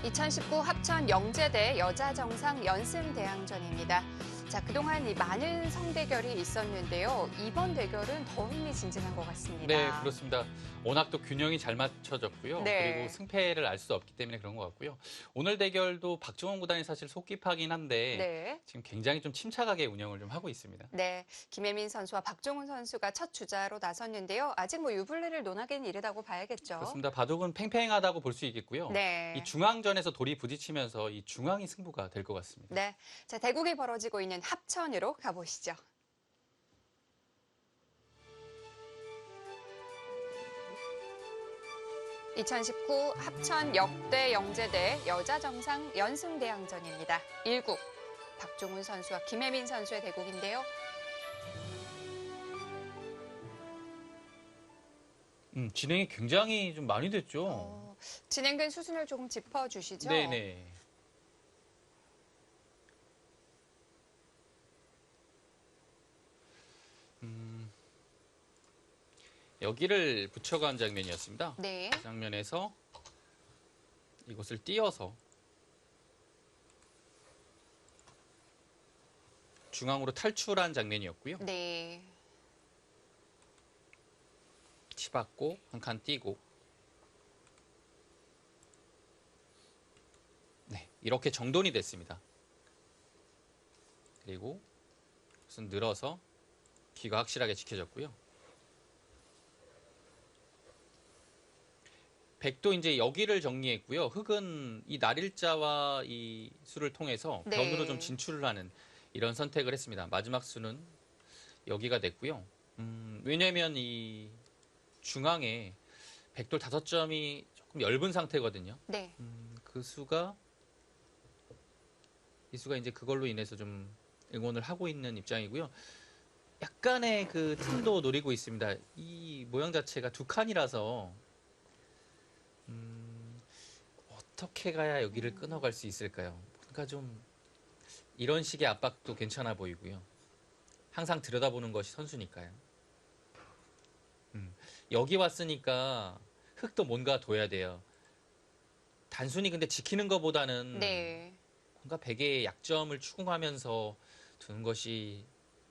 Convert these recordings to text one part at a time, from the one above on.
2019 합천 영재대 여자정상 연승대항전입니다. 자, 그동안 이 많은 성대결이 있었는데요. 이번 대결은 더 흥미진진한 것 같습니다. 네, 그렇습니다. 워낙 또 균형이 잘 맞춰졌고요. 네. 그리고 승패를 알 수 없기 때문에 그런 것 같고요. 오늘 대결도 박종원 구단이 사실 속기파긴 한데 네. 지금 굉장히 좀 침착하게 운영을 좀 하고 있습니다. 네, 김혜민 선수와 박종훈 선수가 첫 주자로 나섰는데요. 아직 유불리를 논하기는 이르다고 봐야겠죠. 그렇습니다. 바둑은 팽팽하다고 볼 수 있겠고요. 네. 이 중앙전에서 돌이 부딪히면서 이 중앙이 승부가 될 것 같습니다. 네, 자, 대국이 벌어지고 있는 합천으로 가보시죠. (2019) 합천 역대 영재대 여자정상 연승대항전입니다. 1국 박종훈 선수와 김혜민 선수의 대국인데요. 진행이 굉장히 좀 많이 됐죠. 진행된 수순을 조금 짚어주시죠. 네네. 여기를 붙여간 장면이었습니다. 네. 그 장면에서 이것을 띄어서 중앙으로 탈출한 장면이었고요. 네. 치받고 한 칸 띄고 네, 이렇게 정돈이 됐습니다. 그리고 우선 늘어서 귀가 확실하게 지켜졌고요. 백도 이제 여기를 정리했고요. 흑은 이 날일자와 이 수를 통해서 네. 변으로 좀 진출을 하는 이런 선택을 했습니다. 마지막 수는 여기가 됐고요. 왜냐면 이 중앙에 백돌 5점이 조금 엷은 상태거든요. 네. 그 수가 이 수가 이제 그걸로 인해서 좀 응원을 하고 있는 입장이고요. 약간의 그 틈도 노리고 있습니다. 이 모양 자체가 두 칸이라서 어떻게 가야 여기를 끊어갈 수 있을까요? 뭔가 좀 이런 식의 압박도 괜찮아 보이고요. 항상 들여다보는 것이 선수니까요. 여기 왔으니까 흑도 뭔가 둬야 돼요. 단순히 근데 지키는 것보다는 네. 뭔가 백의 약점을 추궁하면서 두는 것이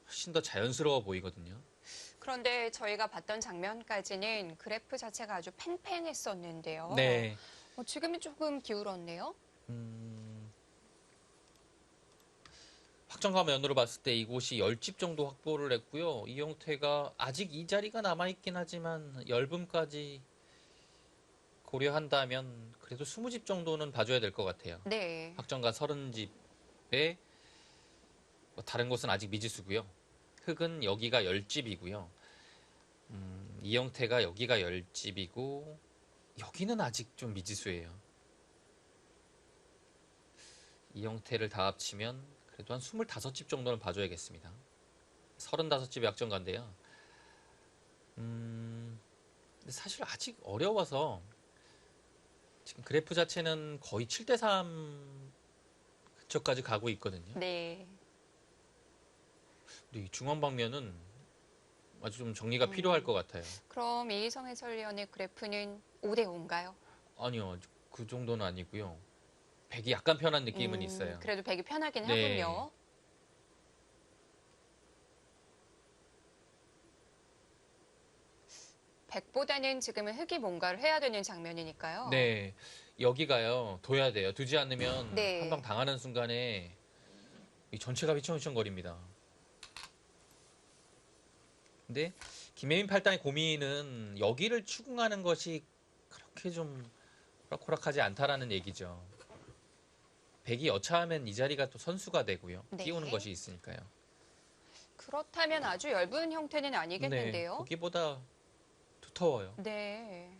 훨씬 더 자연스러워 보이거든요. 그런데 저희가 봤던 장면까지는 그래프 자체가 아주 팽팽했었는데요. 네. 지금은 조금 기울었네요. 확정과 면으로 봤을 때 이곳이 10집 정도 확보를 했고요. 이영태가 아직 이 자리가 남아있긴 하지만 열분까지 고려한다면 그래도 20집 정도는 봐줘야 될 것 같아요. 네. 확정과 30집에 다른 곳은 아직 미지수고요. 흑은 여기가 10집이고요. 이영태가 여기가 10집이고 여기는 아직 좀 미지수예요. 이영태를 다 합치면 그래도 한 25집 정도는 봐줘야겠습니다. 35집의 약정가인데요. 사실 아직 어려워서 지금 그래프 자체는 거의 7대3 근처까지 가고 있거든요. 네. 근데 이 중원 방면은 아주 좀 정리가 필요할 것 같아요. 그럼 이희성 해설위원의 그래프는 5대5인가요? 아니요, 그 정도는 아니고요. 백이 약간 편한 느낌은 있어요. 그래도 백이 편하긴 네. 하군요. 백보다는 지금은 흑이 뭔가를 해야 되는 장면이니까요. 네, 여기가요, 둬야 돼요. 두지 않으면 네. 한 방 당하는 순간에 이 전체가 휘청휘청거립니다. 근데 김혜민 팔단의 고민은 여기를 추궁하는 것이 그렇게 좀 호락호락하지 않다라는 얘기죠. 백이 여차하면 이 자리가 또 선수가 되고요. 네. 띄우는 것이 있으니까요. 그렇다면 아주 엷은 형태는 네, 아니겠는데요. 거기보다 두터워요. 네.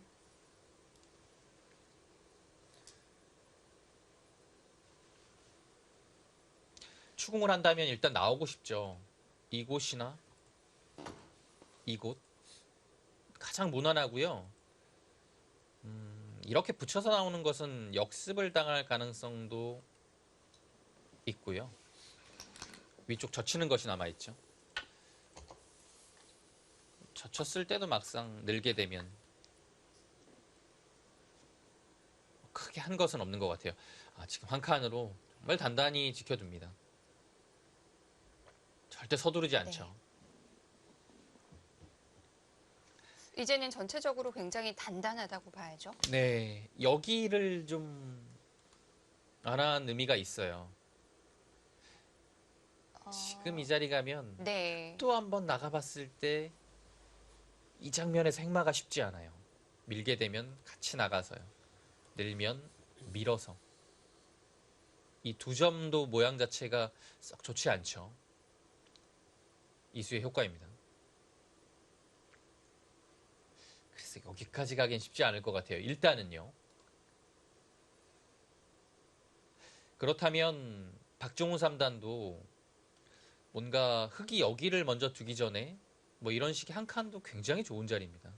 추궁을 한다면 일단 나오고 싶죠. 이곳이나 이곳 가장 무난하고요. 이렇게 붙여서 나오는 것은 역습을 당할 가능성도 있고요. 위쪽 젖히는 것이 남아있죠. 젖혔을 때도 막상 늘게 되면 크게 그렇게 한 것은 없는 것 같아요. 지금 한 칸으로 정말 단단히 지켜둡니다. 절대 서두르지 않죠. 이제는 전체적으로 굉장히 단단하다고 봐야죠. 네, 여기를 좀 안 한 의미가 있어요. 지금 이 자리 가면 네. 또 한 번 나가봤을 때 이 장면에서 행마가 쉽지 않아요. 밀게 되면 같이 나가서요. 늘면 밀어서. 이 두 점도 모양 자체가 썩 좋지 않죠. 이수의 효과입니다. 그래서 여기까지 가긴 쉽지 않을 것 같아요. 일단은요. 그렇다면 박종훈 3단도 뭔가 흙이 여기를 먼저 두기 전에 뭐 이런 식의 한 칸도 굉장히 좋은 자리입니다.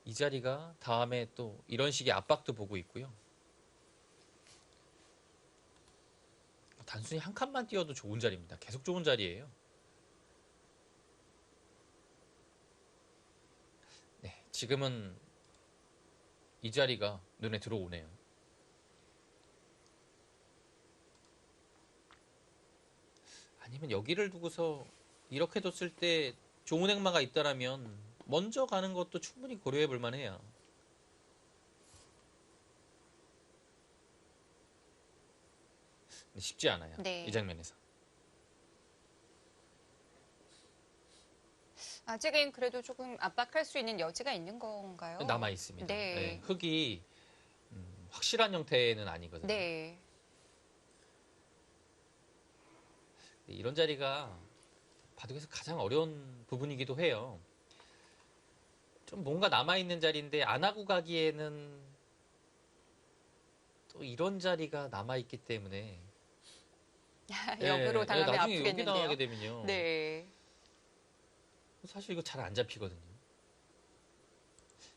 이 자리가 다음에 또 이런 식의 압박도 보고 있고요. 단순히 한 칸만 띄워도 좋은 자리입니다. 계속 좋은 자리예요. 네, 지금은 이 자리가 눈에 들어오네요. 아니면 여기를 두고서 이렇게 뒀을 때 좋은 행마가 있다라면 먼저 가는 것도 충분히 고려해 볼 만해요. 근데 쉽지 않아요. 네. 이 장면에서. 아직은 그래도 조금 압박할 수 있는 여지가 있는 건가요? 남아 있습니다. 네. 네, 흙이 확실한 형태는 아니거든요. 네. 이런 자리가 바둑에서 가장 어려운 부분이기도 해요. 좀 뭔가 남아있는 자리인데 안 하고 가기에는 또 이런 자리가 남아있기 때문에 역으로 당하면 나중에 여기 아프겠는데요. 나가게 되면요. 네. 사실 이거 잘 안 잡히거든요.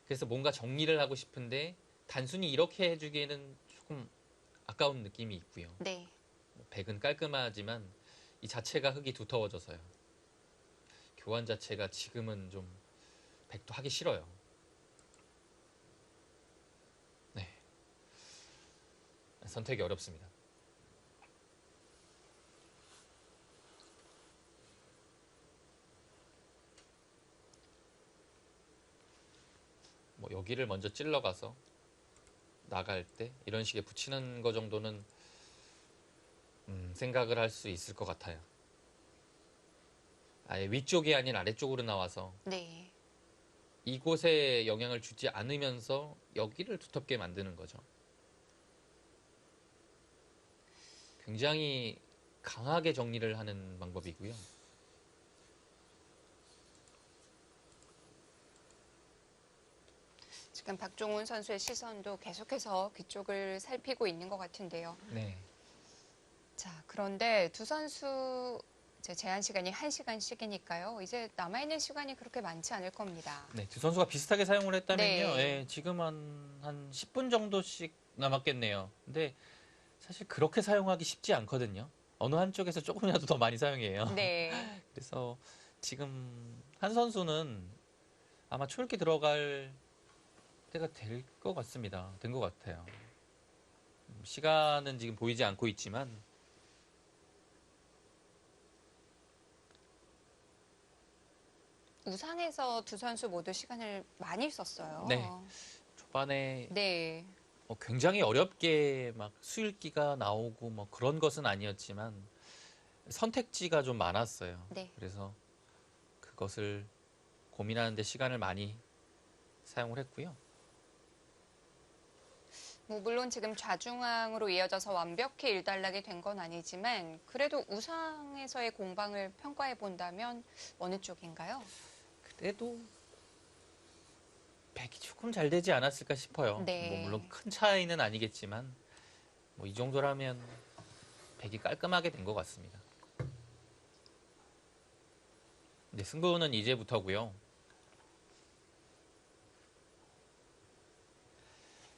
그래서 뭔가 정리를 하고 싶은데 단순히 이렇게 해주기에는 조금 아까운 느낌이 있고요. 네. 백은 깔끔하지만 이 자체가 흙이 두터워져서요. 교환 자체가 지금은 좀 백도 하기 싫어요. 네. 선택이 어렵습니다. 뭐 여기를 먼저 찔러가서 나갈 때 이런 식의 붙이는 거 정도는 생각을 할 수 있을 것 같아요. 아예 위쪽이 아닌 아래쪽으로 나와서 네. 이곳에 영향을 주지 않으면서 여기를 두텁게 만드는 거죠. 굉장히 강하게 정리를 하는 방법이고요. 지금 박종훈 선수의 시선도 계속해서 그쪽을 살피고 있는 것 같은데요. 네. 자, 그런데 두 선수 이제 제한 시간이 1시간씩이니까요. 이제 남아있는 시간이 그렇게 많지 않을 겁니다. 네, 두 선수가 비슷하게 사용을 했다면요. 네. 지금 한 10분 정도씩 남았겠네요. 근데 사실 그렇게 사용하기 쉽지 않거든요. 어느 한쪽에서 조금이라도 더 많이 사용해요. 네. 그래서 지금 한 선수는 아마 초읽기 들어갈 때가 될 것 같습니다. 된 것 같아요. 시간은 지금 보이지 않고 있지만 우상에서 두 선수 모두 시간을 많이 썼어요. 네. 초반에 네. 굉장히 어렵게 막 수읽기가 나오고 뭐 그런 것은 아니었지만 선택지가 좀 많았어요. 네. 그래서 그것을 고민하는데 시간을 많이 사용을 했고요. 뭐 물론 지금 좌중앙으로 이어져서 완벽히 일단락이 된 건 아니지만 그래도 우상에서의 공방을 평가해 본다면 어느 쪽인가요? 그래도 백이 조금 잘 되지 않았을까 싶어요. 네. 뭐 물론 큰 차이는 아니겠지만 뭐 이 정도라면 백이 깔끔하게 된 것 같습니다. 근데 승부는 이제부터고요.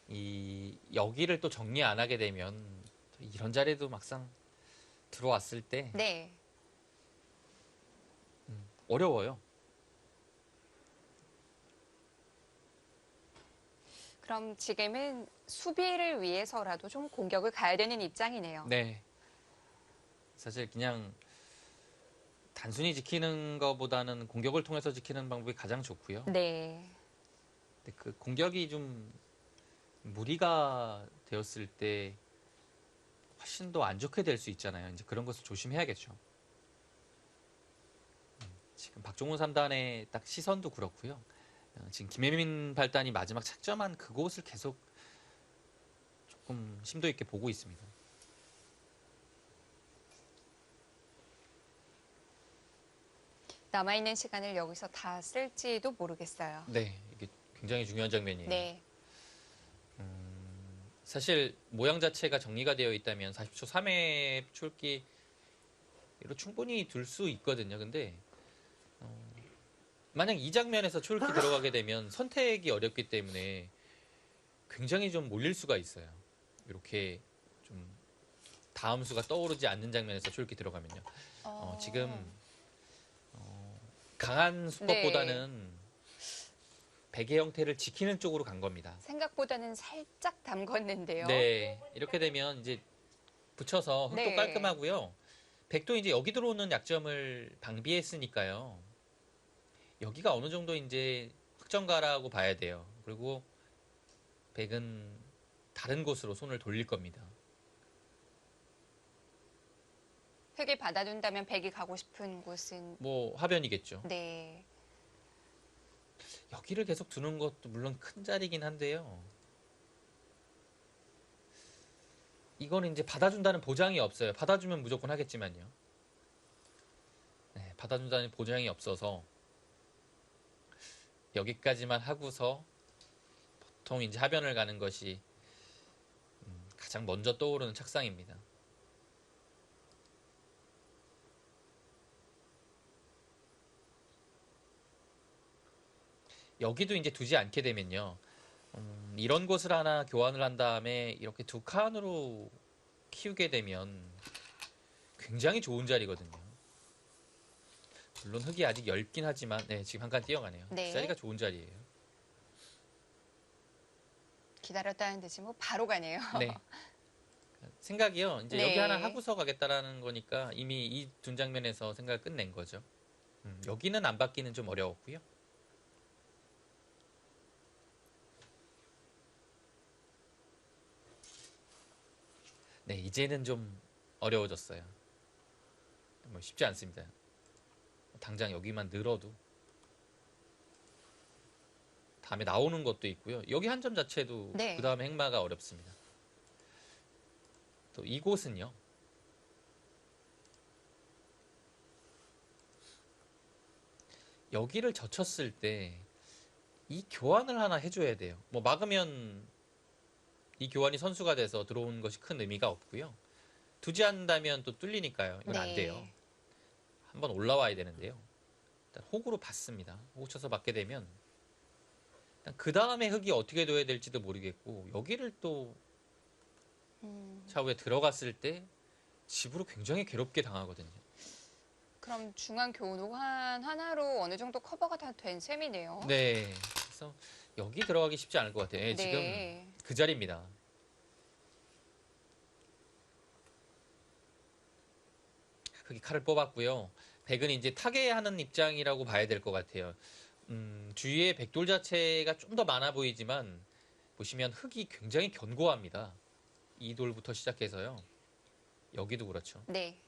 이 여기를 또 정리 안 하게 되면 이런 자리도 막상 들어왔을 때 네. 어려워요. 그럼 지금은 수비를 위해서라도 좀 공격을 가야 되는 입장이네요. 네. 사실 그냥 단순히 지키는 것보다는 공격을 통해서 지키는 방법이 가장 좋고요. 네. 근데 그 공격이 좀 무리가 되었을 때 훨씬 더 안 좋게 될 수 있잖아요. 이제 그런 것을 조심해야겠죠. 지금 박종훈 3단의 딱 시선도 그렇고요. 지금 김혜민 발단이 마지막 착점한 그곳을 계속 조금 심도 있게 보고 있습니다. 남아있는 시간을 여기서 다 쓸지도 모르겠어요. 네, 이게 굉장히 중요한 장면이에요. 네. 사실 모양 자체가 정리가 되어 있다면 40초 3회 출기로 충분히 둘 수 있거든요. 근데 만약 이 장면에서 출기 들어가게 되면 선택이 어렵기 때문에 굉장히 좀 몰릴 수가 있어요. 이렇게 좀 다음 수가 떠오르지 않는 장면에서 출기 들어가면요. 지금 강한 수법보다는 베개 형태를 지키는 쪽으로 간 겁니다. 생각보다는 살짝 담궜는데요. 네, 이렇게 되면 이제 붙여서 흙도 네. 깔끔하고요. 백도 이제 여기 들어오는 약점을 방비했으니까요. 여기가 어느 정도 이제 확정가라고 봐야 돼요. 그리고 백은 다른 곳으로 손을 돌릴 겁니다. 흙을 받아둔다면 백이 가고 싶은 곳은 뭐 화변이겠죠. 네. 여기를 계속 두는 것도 물론 큰 자리긴 한데요. 이거는 이제 받아준다는 보장이 없어요. 받아주면 무조건 하겠지만요. 네, 받아준다는 보장이 없어서 여기까지만 하고서 보통 이제 하변을 가는 것이 가장 먼저 떠오르는 착상입니다. 여기도 이제 두지 않게 되면요. 이런 곳을 하나 교환을 한 다음에 이렇게 두 칸으로 키우게 되면 굉장히 좋은 자리거든요. 물론 흙이 아직 얇긴 하지만 네, 지금 한 칸 뛰어가네요. 네. 그 자리가 좋은 자리예요. 기다렸다는 듯이 뭐 바로 가네요. 네. 생각이요. 이제 네. 여기 하나 하고서 가겠다라는 거니까 이미 이 둔 장면에서 생각을 끝낸 거죠. 여기는 안 받기는 좀 어려웠고요. 네, 이제는 좀 어려워졌어요. 뭐 쉽지 않습니다. 당장 여기만 늘어도 다음에 나오는 것도 있고요. 여기 한 점 자체도 네. 그 다음에 행마가 어렵습니다. 또 이곳은요. 여기를 젖혔을 때 이 교환을 하나 해줘야 돼요. 뭐 막으면 이 교환이 선수가 돼서 들어온 것이 큰 의미가 없고요. 두지 않는다면 또 뚫리니까요. 이건 안 돼요. 한번 올라와야 되는데요. 일단 혹으로 받습니다. 혹 쳐서 받게 되면 그 다음에 흙이 어떻게 둬야 될지도 모르겠고 여기를 또 차후에 들어갔을 때 집으로 굉장히 괴롭게 당하거든요. 그럼 중앙 교환 하나로 어느 정도 커버가 다 된 셈이네요. 네. 그래서 여기 들어가기 쉽지 않을 것 같아요. 네, 지금 그 자리입니다. 흙이 칼을 뽑았고요. 백은 이제 타개하는 입장이라고 봐야 될 것 같아요. 주위에 백돌 자체가 좀 더 많아 보이지만 보시면 흙이 굉장히 견고합니다. 이 돌부터 시작해서요. 여기도 그렇죠. 네.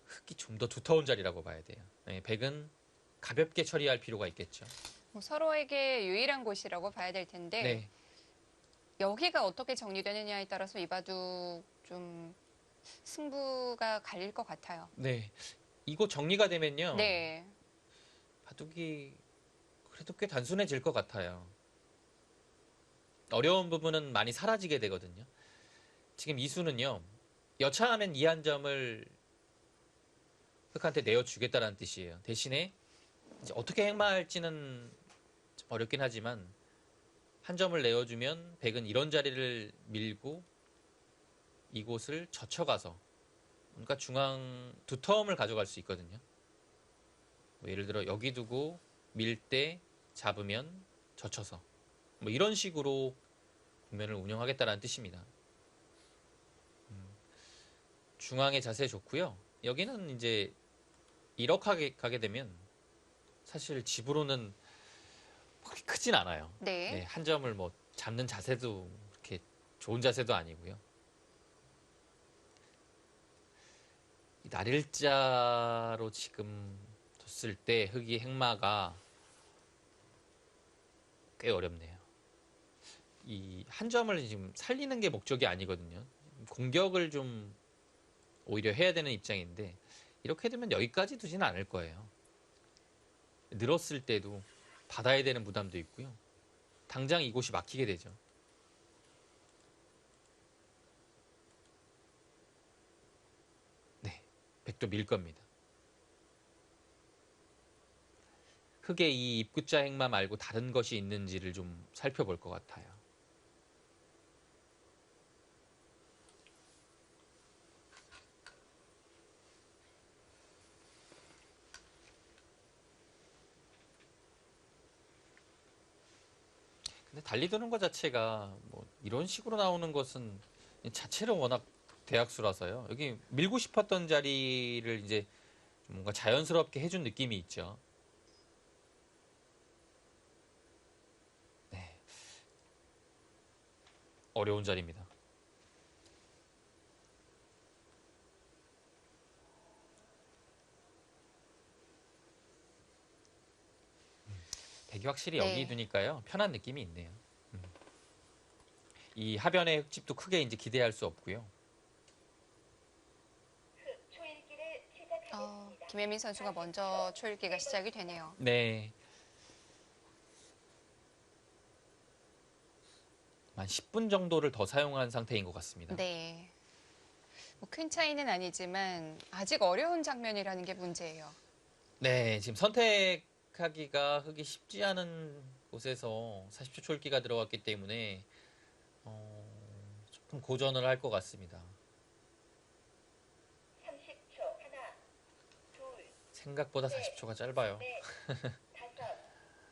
흙이 좀 더 두터운 자리라고 봐야 돼요. 네, 백은 가볍게 처리할 필요가 있겠죠. 뭐 서로에게 유일한 곳이라고 봐야 될 텐데 네. 여기가 어떻게 정리되느냐에 따라서 이바둑 좀 승부가 갈릴 것 같아요. 네. 이거 정리가 되면요. 네. 바둑이 그래도 꽤 단순해질 것 같아요. 어려운 부분은 많이 사라지게 되거든요. 지금 이수는요. 여차하면 이 한 점을 흑한테 내어주겠다는 뜻이에요. 대신에 이제 어떻게 행마할지는 좀 어렵긴 하지만 한 점을 내어주면 백은 이런 자리를 밀고 이곳을 젖혀가서 그러니까 중앙 두터움을 가져갈 수 있거든요. 뭐 예를 들어 여기 두고 밀 때 잡으면 젖혀서 뭐 이런 식으로 국면을 운영하겠다는 뜻입니다. 중앙의 자세 좋고요. 여기는 이제 1억 가게 되면 사실 집으로는 그렇게 크진 않아요. 네. 네, 한 점을 뭐 잡는 자세도 그렇게 좋은 자세도 아니고요. 이 날일자로 지금 뒀을 때 흑이 행마가 꽤 어렵네요. 이 한 점을 지금 살리는 게 목적이 아니거든요. 공격을 좀 오히려 해야 되는 입장인데 이렇게 되면 여기까지 두지는 않을 거예요. 늘었을 때도 받아야 되는 부담도 있고요. 당장 이곳이 막히게 되죠. 네, 백도 밀 겁니다. 흑의 이 입구자 행마 말고 다른 것이 있는지를 좀 살펴볼 것 같아요. 근데 달리 도는 것 자체가 뭐 이런 식으로 나오는 것은 자체로 워낙 대학수라서요. 여기 밀고 싶었던 자리를 이제 좀 뭔가 자연스럽게 해준 느낌이 있죠. 네, 어려운 자리입니다. 백이 확실히 네. 여기 두니까요. 편한 느낌이 있네요. 이 하변의 흙집도 크게 이제 기대할 수 없고요. 김혜민 선수가 먼저 초읽기가 시작이 되네요. 네. 한 10분 정도를 더 사용한 상태인 것 같습니다. 네. 뭐 큰 차이는 아니지만 아직 어려운 장면이라는 게 문제예요. 네, 지금 선택하기가 흙이 쉽지 않은 곳에서 40초 초읽기가 들어갔기 때문에 조금 고전을 할 것 같습니다. 30초 하나, 둘, 생각보다 40초가 짧아요. 넷, 다섯,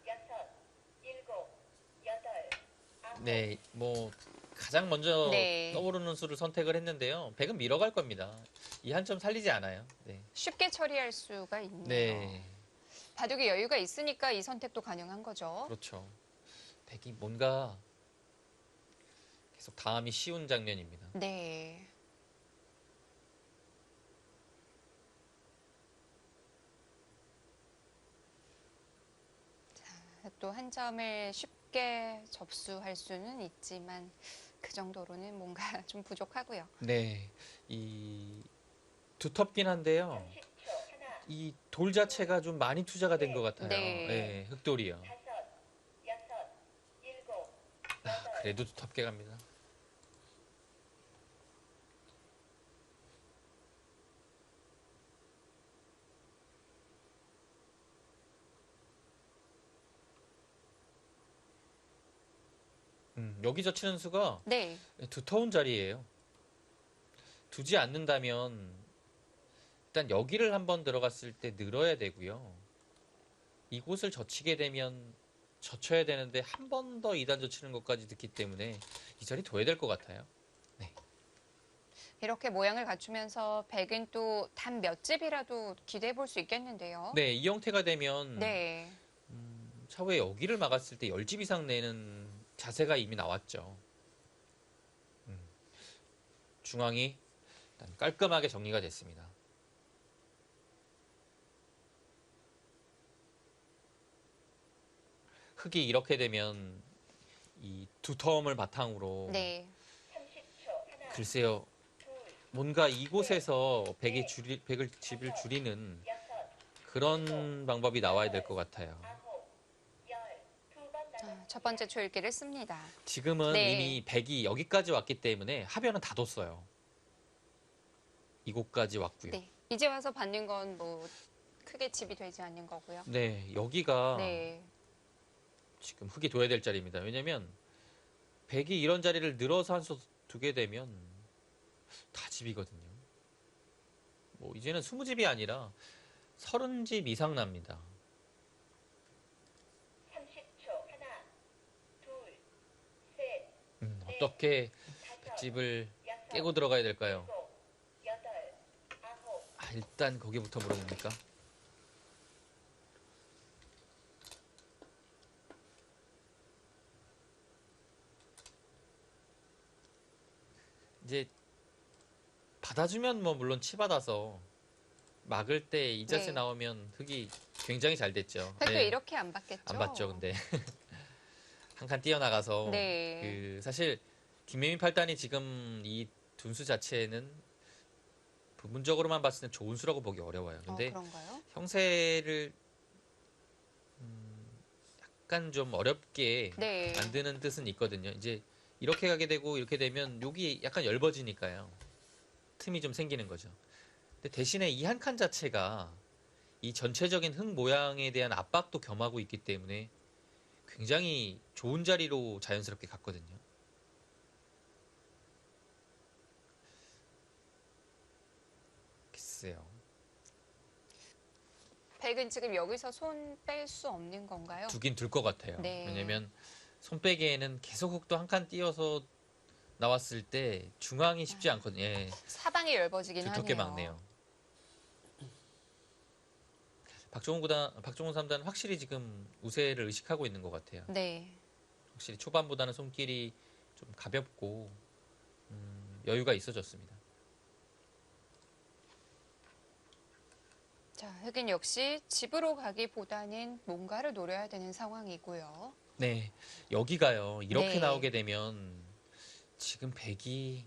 여섯, 일곱, 여덟, 아홉. 네, 뭐 가장 먼저 네. 떠오르는 수를 선택을 했는데요. 100은 밀어갈 겁니다. 이 한 점 살리지 않아요. 네. 쉽게 처리할 수가 있네요. 네, 바둑에 여유가 있으니까 이 선택도 가능한 거죠. 그렇죠. 100이 뭔가 계속 다음이 쉬운 장면입니다. 네. 또 한 점을 쉽게 접수할 수는 있지만 그 정도로는 뭔가 좀 부족하고요. 네, 이 두텁긴 한데요. 30초 하나, 이 돌 자체가 좀 많이 투자가 된 것 같아요. 네. 네, 흑돌이요. 다섯, 여섯, 일곱, 그래도 두텁게 갑니다. 여기서 치는 수가 네. 두터운 자리예요. 두지 않는다면 일단 여기를 한번 들어갔을 때 늘어야 되고요. 이곳을 젖히게 되면 젖혀야 되는데 한 번 더 2단 젖히는 것까지 듣기 때문에 이 자리 둬야 될 것 같아요. 이렇게 모양을 갖추면서 백은 또 단 몇 집이라도 기대해 볼 수 있겠는데요. 네, 이 형태가 되면 네. 차후에 여기를 막았을 때 10집 이상 내는 자세가 이미 나왔죠. 중앙이 일단 깔끔하게 정리가 됐습니다. 흙이 이렇게 되면 이 두터움을 바탕으로 네. 30초 하나, 글쎄요, 둘, 뭔가 이곳에서 백을 집을 줄이는 여섯, 그런 방법이 나와야 될 것 같아요. 아홉, 열. 두 번 남았습니다. 첫 번째 초읽기를 씁니다. 지금은 네. 이미 백이 여기까지 왔기 때문에 하변은 다 뒀어요. 이곳까지 왔고요. 네. 이제 와서 받는 건 뭐 크게 집이 되지 않는 거고요. 네, 여기가 네. 지금 흙이 둬야 될 자리입니다. 왜냐면 백이 이런 자리를 늘어서 한 수 두게 되면 다 집이거든요. 뭐 이제는 20집이 아니라 30집 이상 납니다. 30초 하나, 둘, 어떻게 백집을 깨고 들어가야 될까요? 여덟, 아홉, 아, 일단 거기부터 물어봅니까? 이제 받아주면 뭐 물론 치받아서 막을 때 이 자세 네. 나오면 흙이 굉장히 잘 됐죠. 획도 네. 이렇게 안 받겠죠? 안 봤죠, 근데. 한 칸 뛰어나가서. 네. 그, 사실, 김혜민 팔단이 지금 이 둔수 자체는 부분적으로만 봤을 땐 좋은 수라고 보기 어려워요. 근데 그런가요? 형세를 약간 좀 어렵게 네. 만드는 뜻은 있거든요. 이제 이렇게 가게 되고 이렇게 되면 여기 약간 얇아지니까요. 틈이 좀 생기는 거죠. 근데 대신에 이 한 칸 자체가 이 전체적인 흙 모양에 대한 압박도 겸하고 있기 때문에 굉장히 좋은 자리로 자연스럽게 갔거든요. 글쎄요. 백은 지금 여기서 손 뺄 수 없는 건가요? 두긴 둘 것 같아요. 네. 왜냐면 손빼기에는 계속 흙도 한 칸 띄어서 나왔을 때 중앙이 쉽지 않거든요. 예, 사방이 얇아지긴 두텁게 하네요. 막네요. 박종훈 3단 확실히 지금 우세를 의식하고 있는 것 같아요. 네. 확실히 초반보다는 손길이 좀 가볍고 여유가 있어졌습니다. 자, 흑인 역시 집으로 가기보다는 뭔가를 노려야 되는 상황이고요. 네, 여기가요. 이렇게 네. 나오게 되면 지금 백이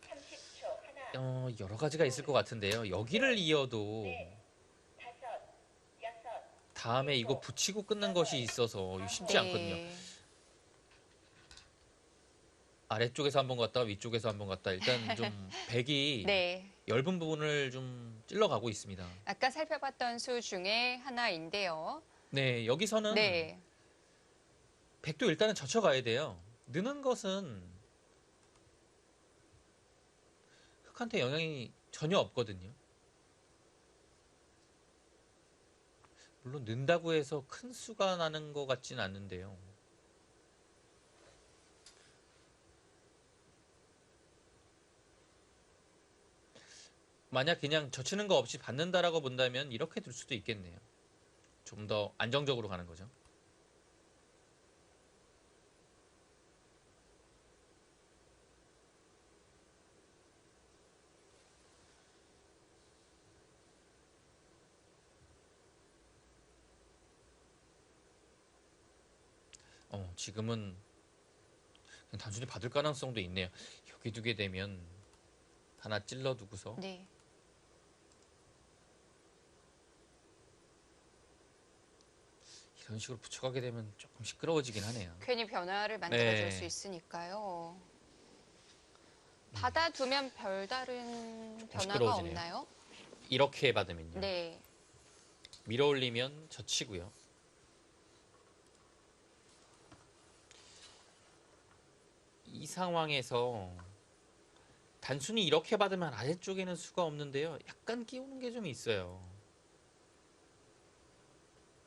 30초 하나, 여러 가지가 있을 것 같은데요. 여기를 이어도 다섯, 여섯, 다음에 이거 붙이고 끊는 것이 있어서 이거 쉽지 네. 않거든요. 아래쪽에서 한번 갔다가 위쪽에서 한번 갔다. 일단 좀 백이 네. 얇은 부분을 좀 찔러가고 있습니다. 아까 살펴봤던 수 중에 하나인데요. 네, 여기서는 네. 백도 일단은 젖혀가야 돼요. 느는 것은 흙한테 영향이 전혀 없거든요. 물론 는다고 해서 큰 수가 나는 것 같진 않는데요. 만약 그냥 젖히는 거 없이 받는다라고 본다면 이렇게 둘 수도 있겠네요. 좀 더 안정적으로 가는 거죠. 지금은 그냥 단순히 받을 가능성도 있네요. 여기 두게 되면 하나 찔러 두고서 네. 이런 식으로 붙여가게 되면 조금 시끄러워지긴 하네요. 괜히 변화를 만들어줄 네. 수 있으니까요. 받아두면 별다른 변화가 시끄러워지네요. 없나요? 이렇게 받으면요. 네. 밀어 올리면 젖히고요. 이 상황에서 단순히 이렇게 받으면 아래쪽에는 수가 없는데요. 약간 끼우는 게 좀 있어요.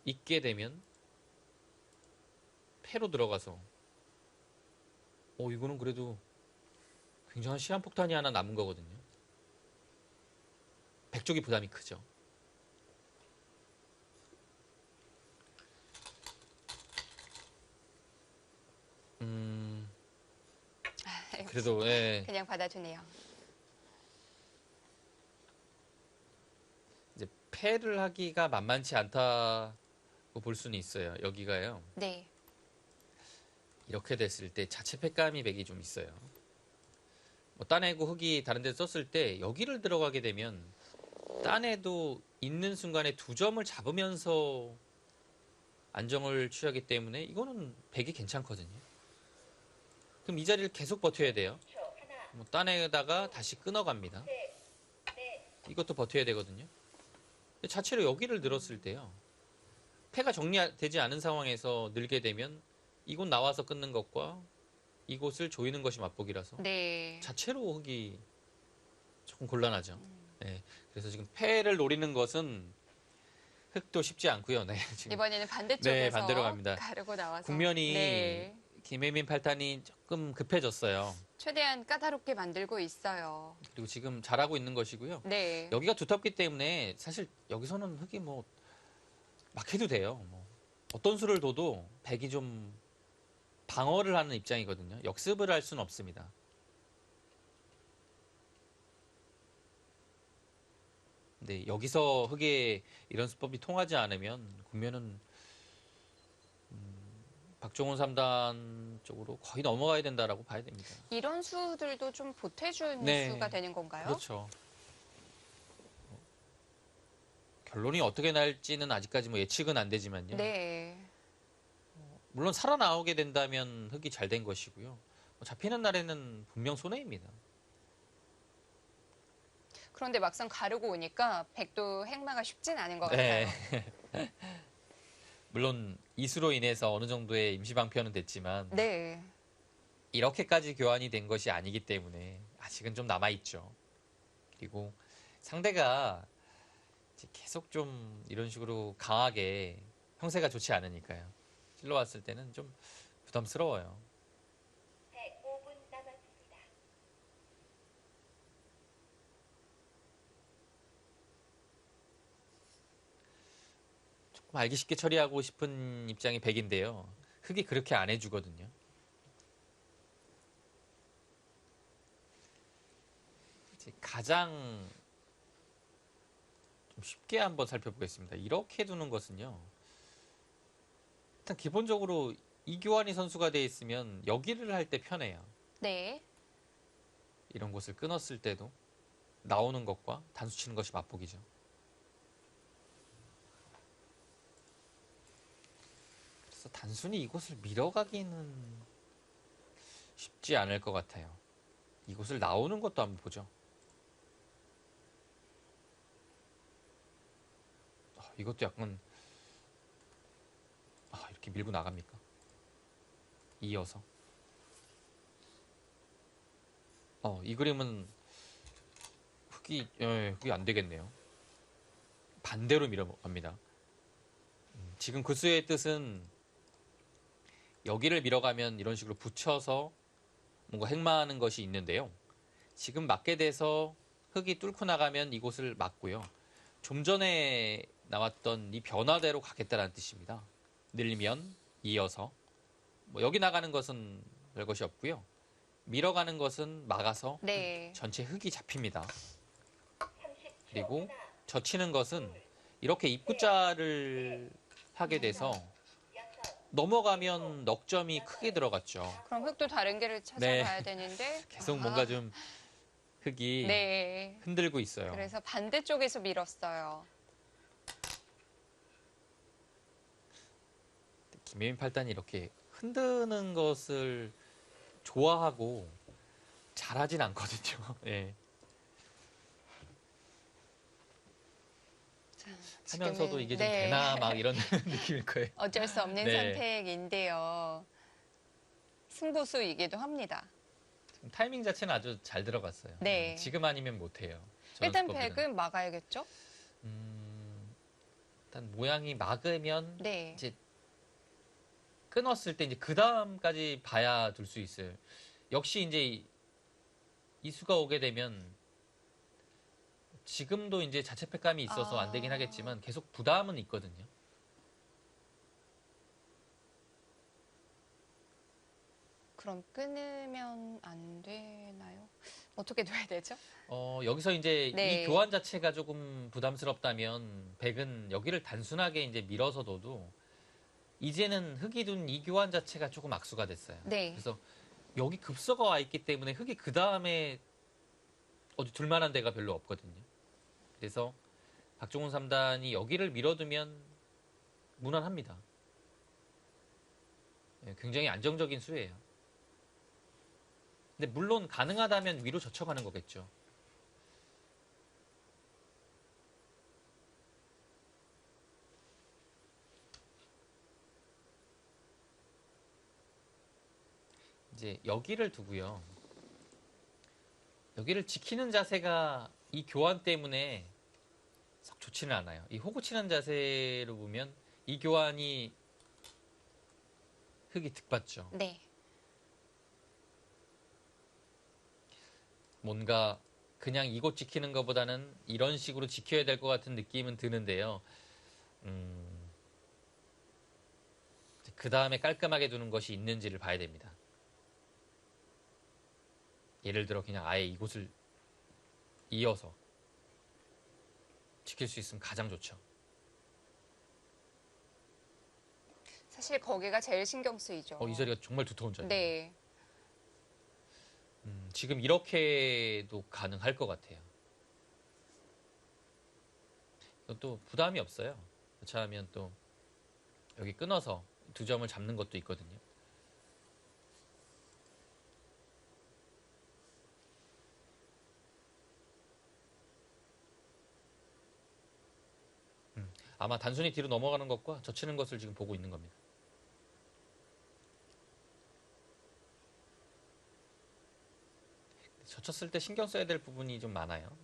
있게 되면 패로 들어가서 이거는 그래도 굉장한 시한폭탄이 하나 남은 거거든요. 백쪽이 부담이 크죠. 그래도 예, 그냥 받아주네요. 이제 패를 하기가 만만치 않다고 볼 수는 있어요. 여기가요. 네. 이렇게 됐을 때 자체 패감이 백이 좀 있어요. 뭐 따내고 흙이 다른 데 썼을 때 여기를 들어가게 되면 따내도 있는 순간에 두 점을 잡으면서 안정을 취하기 때문에 이거는 백이 괜찮거든요. 그럼 이 자리를 계속 버텨야 돼요. 뭐 따내다가 다시 끊어갑니다. 이것도 버텨야 되거든요. 근데 자체로 여기를 늘었을 때요. 패가 정리되지 않은 상황에서 늘게 되면 이곳 나와서 끊는 것과 이곳을 조이는 것이 맛보기라서 네. 자체로 흙이 조금 곤란하죠. 네, 그래서 지금 패를 노리는 것은 흙도 쉽지 않고요. 네, 지금 이번에는 반대쪽에서 반대로 갑니다. 가르고 나와서 국면이 네. 김혜민 팔단이 조금 급해졌어요. 최대한 까다롭게 만들고 있어요. 그리고 지금 잘하고 있는 것이고요. 네. 여기가 두텁기 때문에 사실 여기서는 흙이 뭐 막 해도 돼요. 뭐 어떤 수를 둬도 백이 좀 방어를 하는 입장이거든요. 역습을 할 수는 없습니다. 근데 여기서 흙에 이런 수법이 통하지 않으면 국면은 박종훈 3단 쪽으로 거의 넘어가야 된다라고 봐야 됩니다. 이런 수들도 좀 보태주는 네. 수가 되는 건가요? 그렇죠. 결론이 어떻게 날지는 아직까지 뭐 예측은 안 되지만요. 네. 물론 살아나오게 된다면 흙이 잘 된 것이고요. 잡히는 날에는 분명 손해입니다. 그런데 막상 가르고 오니까 백도 행마가 쉽진 않은 것 네. 같아요. 물론 이수로 인해서 어느 정도의 임시 방편은 됐지만 네. 이렇게까지 교환이 된 것이 아니기 때문에 아직은 좀 남아있죠. 그리고 상대가 이제 계속 좀 이런 식으로 강하게 형세가 좋지 않으니까요. 찔러왔을 때는 좀 부담스러워요. 대 5분 남았습니다. 조금 알기 쉽게 처리하고 싶은 입장이 백인데요. 흙이 그렇게 안 해주거든요. 이제 가장 좀 쉽게 한번 살펴보겠습니다. 이렇게 두는 것은요. 일단 기본적으로 이교환이 선수가 돼 있으면 여기를 할 때 편해요. 네. 이런 곳을 끊었을 때도 나오는 것과 단수 치는 것이 맛보기죠. 그래서 단순히 이곳을 밀어가기는 쉽지 않을 것 같아요. 이곳을 나오는 것도 한번 보죠. 이것도 약간 이렇게 밀고 나갑니까? 이어서 이 그림은 흙이 안 되겠네요. 반대로 밀어갑니다. 지금 그 수의 뜻은 여기를 밀어가면 이런 식으로 붙여서 뭔가 행마하는 것이 있는데요. 지금 맞게 돼서 흙이 뚫고 나가면 이곳을 막고요. 좀 전에 나왔던 이 변화대로 가겠다는 뜻입니다. 늘리면 이어서 여기 나가는 것은 별것이 없고요. 밀어가는 것은 막아서 네. 전체 흙이 잡힙니다. 30초 그리고 젖히는 것은 이렇게 입구자를 하게 돼서 넘어가면 넉 점이 크게 들어갔죠. 그럼 흙도 다른 길을 찾아가야 되는데 계속 뭔가 좀 흙이 네. 흔들고 있어요. 그래서 반대쪽에서 밀었어요. 김혜민 팔단이 이렇게 흔드는 것을 좋아하고 잘하진 않거든요. 예. 자, 하면서도 지금은- 이게 좀 네. 되나 막 이런 느낌일 거예요. 어쩔 수 없는 네. 선택인데요. 승부수이기도 합니다. 타이밍 자체는 아주 잘 들어갔어요. 네. 지금 아니면 못해요. 저런 일단 수법이라는. 백은 막아야겠죠? 일단 모양이 막으면 네. 이제 끊었을 때 이제 그 다음까지 봐야 둘 수 있어요. 역시 이제 이 수가 오게 되면 지금도 이제 자체팩감이 있어서 안 되긴 하겠지만 계속 부담은 있거든요. 그럼 끊으면 안 되나요? 어떻게 둬야 되죠? 여기서 이제 네. 이 교환 자체가 조금 부담스럽다면 백은 여기를 단순하게 이제 밀어서 둬도 이제는 흙이 둔 이 교환 자체가 조금 악수가 됐어요. 네. 그래서 여기 급서가 와 있기 때문에 흙이 그 다음에 어디 둘만한 데가 별로 없거든요. 그래서 박종훈 3단이 여기를 밀어두면 무난합니다. 굉장히 안정적인 수예요. 근데 물론 가능하다면 위로 젖혀가는 거겠죠. 이제 여기를 두고요. 여기를 지키는 자세가 이 교환 때문에 썩 좋지는 않아요. 이 호구 치는 자세로 보면 이 교환이 흙이 득받죠. 네. 뭔가 그냥 이곳 지키는 것보다는 이런 식으로 지켜야 될 것 같은 느낌은 드는데요. 그 다음에 깔끔하게 두는 것이 있는지를 봐야 됩니다. 예를 들어 그냥 아예 이곳을 이어서 지킬 수 있으면 가장 좋죠. 사실 거기가 제일 신경 쓰이죠. 이 자리가 정말 두터운 자리예요. 네. 지금 이렇게도 가능할 것 같아요. 또 부담이 없어요. 그렇다면 또 여기 끊어서 두 점을 잡는 것도 있거든요. 아마 단순히 뒤로 넘어가는 것과 젖히는 것을 지금 보고 있는 겁니다. 젖혔을 때 신경 써야 될 부분이 좀 많아요.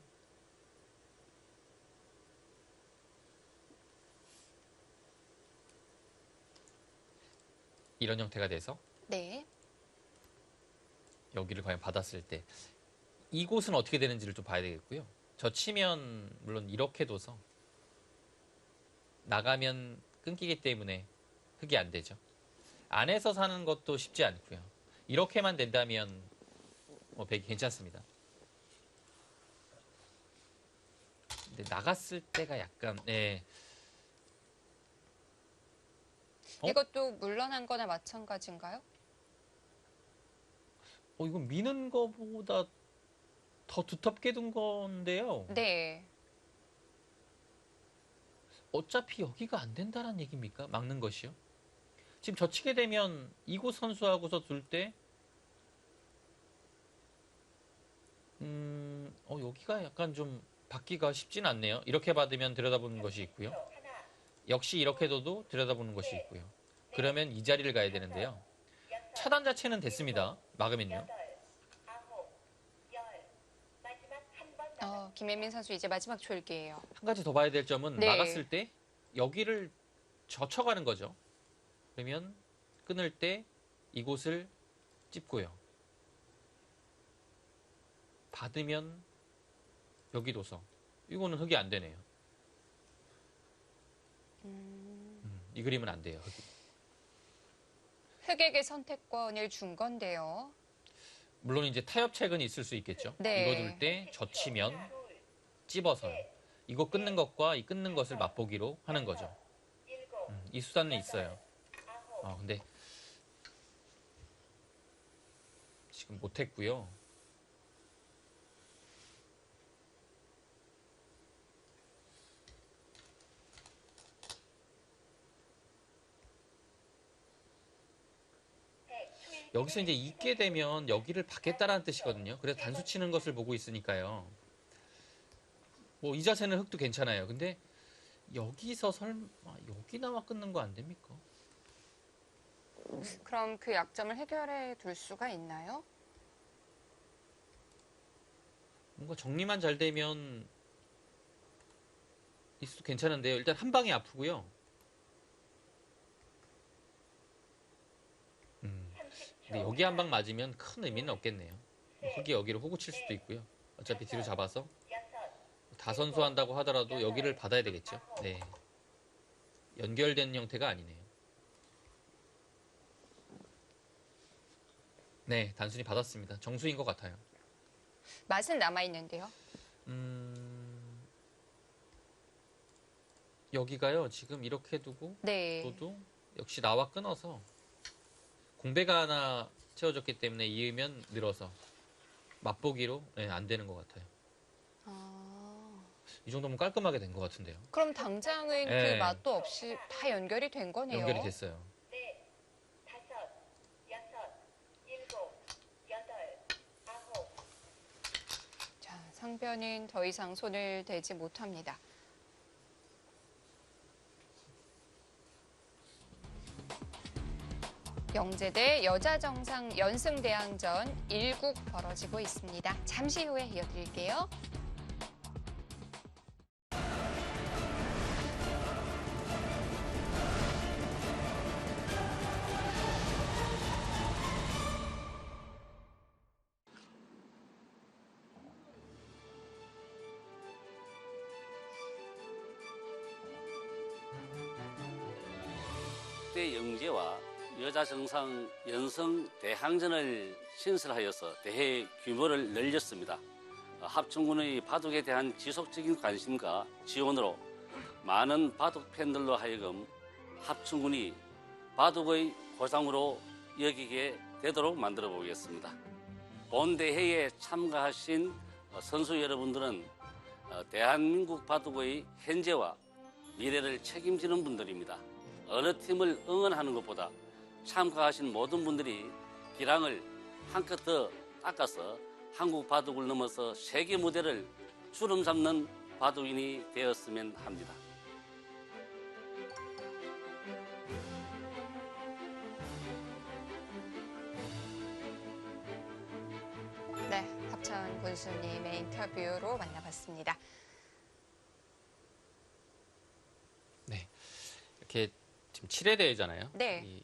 이런 형태가 돼서 네. 여기를 과연 받았을 때 이곳은 어떻게 되는지를 좀 봐야 되겠고요. 젖히면 물론 이렇게 둬서 나가면 끊기기 때문에 흙이 안 되죠. 안에서 사는 것도 쉽지 않고요. 이렇게만 된다면 백이 괜찮습니다. 근데 나갔을 때가 약간 이것도 물러난 거나 마찬가지인가요? 이건 미는 거보다 더 두텁게 둔 건데요. 네. 어차피 여기가 안 된다는 얘기입니까? 막는 것이요? 지금 젖히게 되면 이곳 선수하고서 둘 때 여기가 약간 좀 받기가 쉽진 않네요. 이렇게 받으면 들여다보는 것이 있고요. 역시 이렇게 둬도 들여다보는 것이 있고요. 그러면 이 자리를 가야 되는데요. 차단 자체는 됐습니다. 막으면요. 김혜민 선수 이제 마지막 졸기예요. 한 가지 더 봐야 될 점은 네. 막았을 때 여기를 젖혀가는 거죠. 그러면 끊을 때 이곳을 찝고요. 받으면 여기 둬서 이거는 흙이 안 되네요. 이 그림은 안 돼요. 흙이. 흑에게 선택권을 준 건데요. 물론 이제 타협책은 있을 수 있겠죠. 네. 이거 둘 때 젖히면 찝어서요. 이거 끊는 것과 이 끊는 것을 맛보기로 하는 거죠. 이 수단은 있어요. 근데 지금 못했고요. 여기서 이제 있게 되면 여기를 받겠다라는 뜻이거든요. 그래서 단수 치는 것을 보고 있으니까요. 이 자세는 흙도 괜찮아요. 근데 여기서 설마 여기 나와 끊는 거 안 됩니까? 그럼 그 약점을 해결해 둘 수가 있나요? 뭔가 정리만 잘 되면 있어도 괜찮은데요. 일단 한 방이 아프고요. 근데 여기 한 방 맞으면 큰 의미는 없겠네요. 흙이 여기를 호구 칠 수도 있고요. 어차피 뒤로 잡아서 다선수한다고 하더라도 여기를 받아야 되겠죠. 네. 연결된 형태가 아니네요. 네, 단순히 받았습니다. 정수인 것 같아요. 맛은 남아있는데요. 여기가요. 지금 이렇게 두고 네. 둬도 역시 나와 끊어서 공배가 하나 채워졌기 때문에 이으면 늘어서 맛보기로 안 되는 것 같아요. 이 정도면 깔끔하게 된 것 같은데요. 그럼 당장은 네. 그 맛도 없이 다 연결이 된 거네요. 연결이 됐어요. 자, 상변은 더 이상 손을 대지 못합니다. 영재대 여자정상 연승대항전 1국 벌어지고 있습니다. 잠시 후에 이어드릴게요. 바둑대 영재와 여자 정상 연성 대항전을 신설하여서 대회 규모를 늘렸습니다. 합천군의 바둑에 대한 지속적인 관심과 지원으로 많은 바둑 팬들로 하여금 합천군이 바둑의 고장으로 여기게 되도록 만들어 보겠습니다. 본 대회에 참가하신 선수 여러분들은 대한민국 바둑의 현재와 미래를 책임지는 분들입니다. 어느 팀을 응원하는 것보다 참가하신 모든 분들이 기량을 한껏 더 닦아서 한국 바둑을 넘어서 세계 무대를 주름 잡는 바둑인이 되었으면 합니다. 네, 합천 군수님의 인터뷰로 만나봤습니다. 네. 이렇게 지금 7회 대회잖아요. 네. 이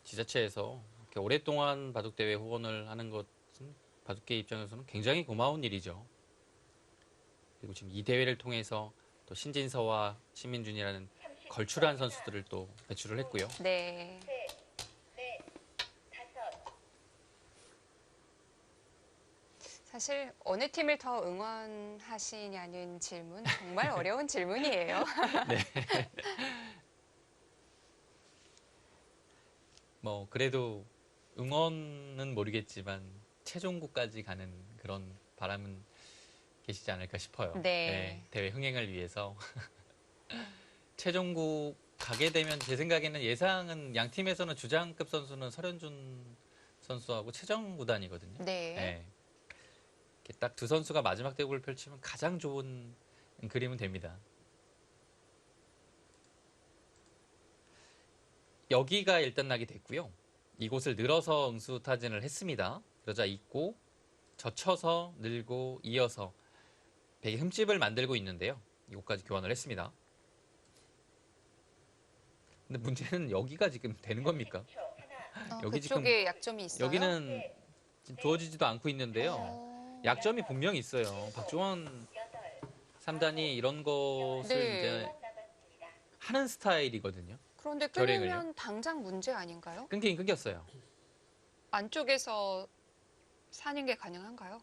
지자체에서 이렇게 오랫동안 바둑대회 후원을 하는 것은 바둑계 입장에서는 굉장히 고마운 일이죠. 그리고 지금 이 대회를 통해서 또 신진서와 신민준이라는 걸출한 선수들을 또 배출을 했고요. 네. 셋, 넷, 다섯. 사실 어느 팀을 더 응원하시냐는 질문 정말 어려운 질문이에요. 뭐 그래도 응원은 모르겠지만 최종국까지 가는 그런 바람은 계시지 않을까 싶어요. 네. 대회 흥행을 위해서 최종국 가게 되면 제 생각에는 예상은 양 팀에서는 주장급 선수는 설현준 선수하고 최정 구단이거든요. 네. 딱 두 선수가 마지막 대국을 펼치면 가장 좋은 그림은 됩니다. 여기가 일단 나게 됐고요. 이곳을 늘어서 응수타진을 했습니다. 그러자 있고 젖혀서 늘고 이어서 베개 흠집을 만들고 있는데요. 이곳까지 교환을 했습니다. 근데 문제는 여기가 지금 되는 겁니까? 여기 지금 그쪽에 약점이 있어요. 여기는 지금 주어지지도 않고 있는데요. 어. 약점이 분명히 있어요. 박종원 3단이 이런 것을 네. 이제 하는 스타일이거든요. 그런데 결행을요? 끊으면 당장 문제 아닌가요? 끊기긴 끊겼어요. 안쪽에서 사는 게 가능한가요?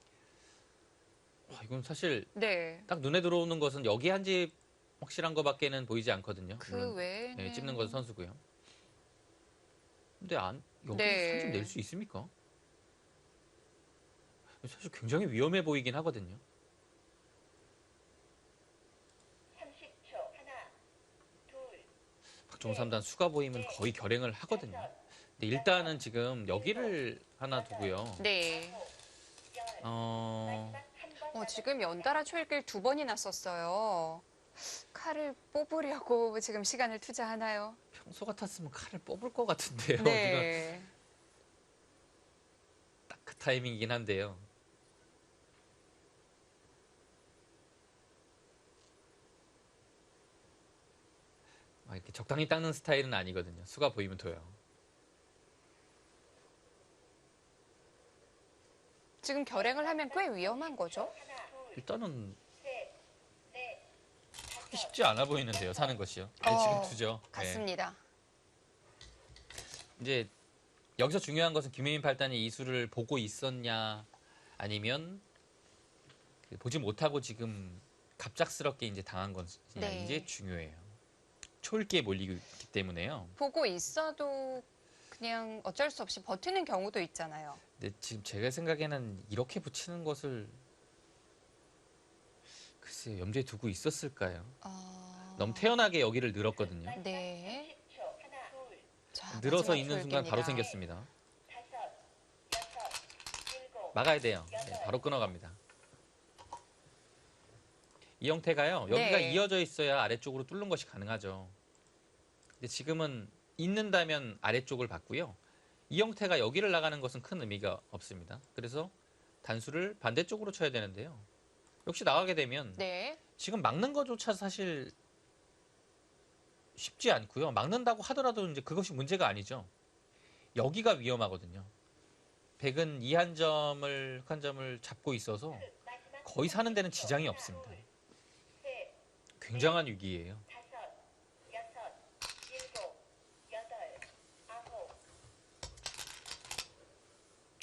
이건 사실 네. 딱 눈에 들어오는 것은 여기 한 집 확실한 거밖에는 보이지 않거든요. 그 물론 외에는 찍는 건 선수고요. 근데 여기 네. 살좀 낼 수 있습니까? 사실 굉장히 위험해 보이긴 하거든요. 30초. 하나, 둘, 박종원 3단 수가 보이면 거의 결행을 하거든요. 근데 일단은 지금 여기를 하나 두고요. 네. 지금 연달아 초읽기를 2번이나 썼어요. 칼을 뽑으려고 지금 시간을 투자하나요? 평소 같았으면 칼을 뽑을 것 같은데요. 지금 네. 딱 그 타이밍이긴 한데요. 이렇게 적당히 닦는 스타일은 아니거든요. 수가 보이면 둬요. 지금 결행을 하면 꽤 위험한 거죠? 일단은 셋, 넷, 하기 쉽지 않아 보이는데요. 사는 것이요. 지금 두죠. 네. 같습니다. 이제 여기서 중요한 것은 김혜민 팔단이 이 수를 보고 있었냐 아니면 보지 못하고 지금 갑작스럽게 이제 당한 것이냐 네. 이제 중요해요. 초읽기에 몰리기 때문에요. 보고 있어도 그냥 어쩔 수 없이 버티는 경우도 있잖아요. 근데 지금 제가 생각에는 이렇게 붙이는 것을 글쎄 염두에 두고 있었을까요? 너무 태연하게 여기를 늘었거든요. 네. 10초. 하나, 둘, 자, 늘어서 마지막 있는 순간 바로 초읽기입니다. 생겼습니다. 다섯, 여섯, 일곱. 막아야 돼요. 네, 바로 끊어갑니다. 이 형태가요. 여기가 네. 이어져 있어야 아래쪽으로 뚫는 것이 가능하죠. 근데 지금은 있는다면 아래쪽을 봤고요. 이 형태가 여기를 나가는 것은 큰 의미가 없습니다. 그래서 단수를 반대쪽으로 쳐야 되는데요. 역시 나가게 되면 네. 지금 막는 것조차 사실 쉽지 않고요. 막는다고 하더라도 이제 그것이 문제가 아니죠. 여기가 위험하거든요. 백은 이 한 점을 한 점을 잡고 있어서 거의 사는 데는 지장이 없습니다. 굉장한 위기예요. 다섯, 여섯, 일곱, 여덟,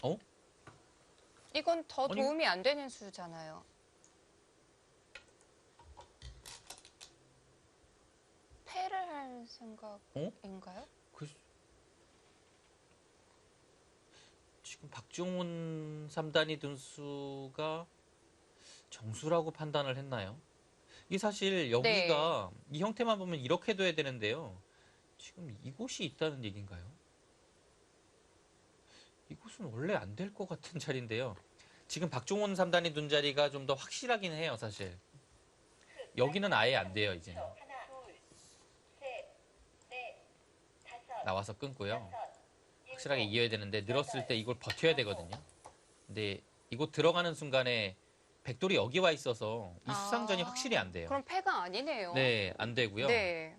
어? 이건 더 아니- 도움이 안 되는 수잖아요. 패를 할 생각인가요? 그 지금 박종훈 3단이 등수가 정수라고 판단을 했나요? 이게 사실 여기가 이 형태만 보면 이렇게 둬야 되는데요. 지금 이곳이 있다는 얘기인가요? 이곳은 원래 안 될 것 같은 자리인데요. 지금 박종훈 3단이 둔 자리가 좀 더 확실하긴 해요, 사실. 여기는 아예 안 돼요, 이제. 하나, 둘, 셋, 넷, 다섯, 나와서 끊고요. 여섯, 확실하게 일곱, 이어야 되는데 늘었을 때 이걸 버텨야 되거든요. 근데 이곳 들어가는 순간에 백돌이 여기 와 있어서 이 수상전이 확실히 안 돼요. 그럼 패가 아니네요. 네, 안 되고요. 네.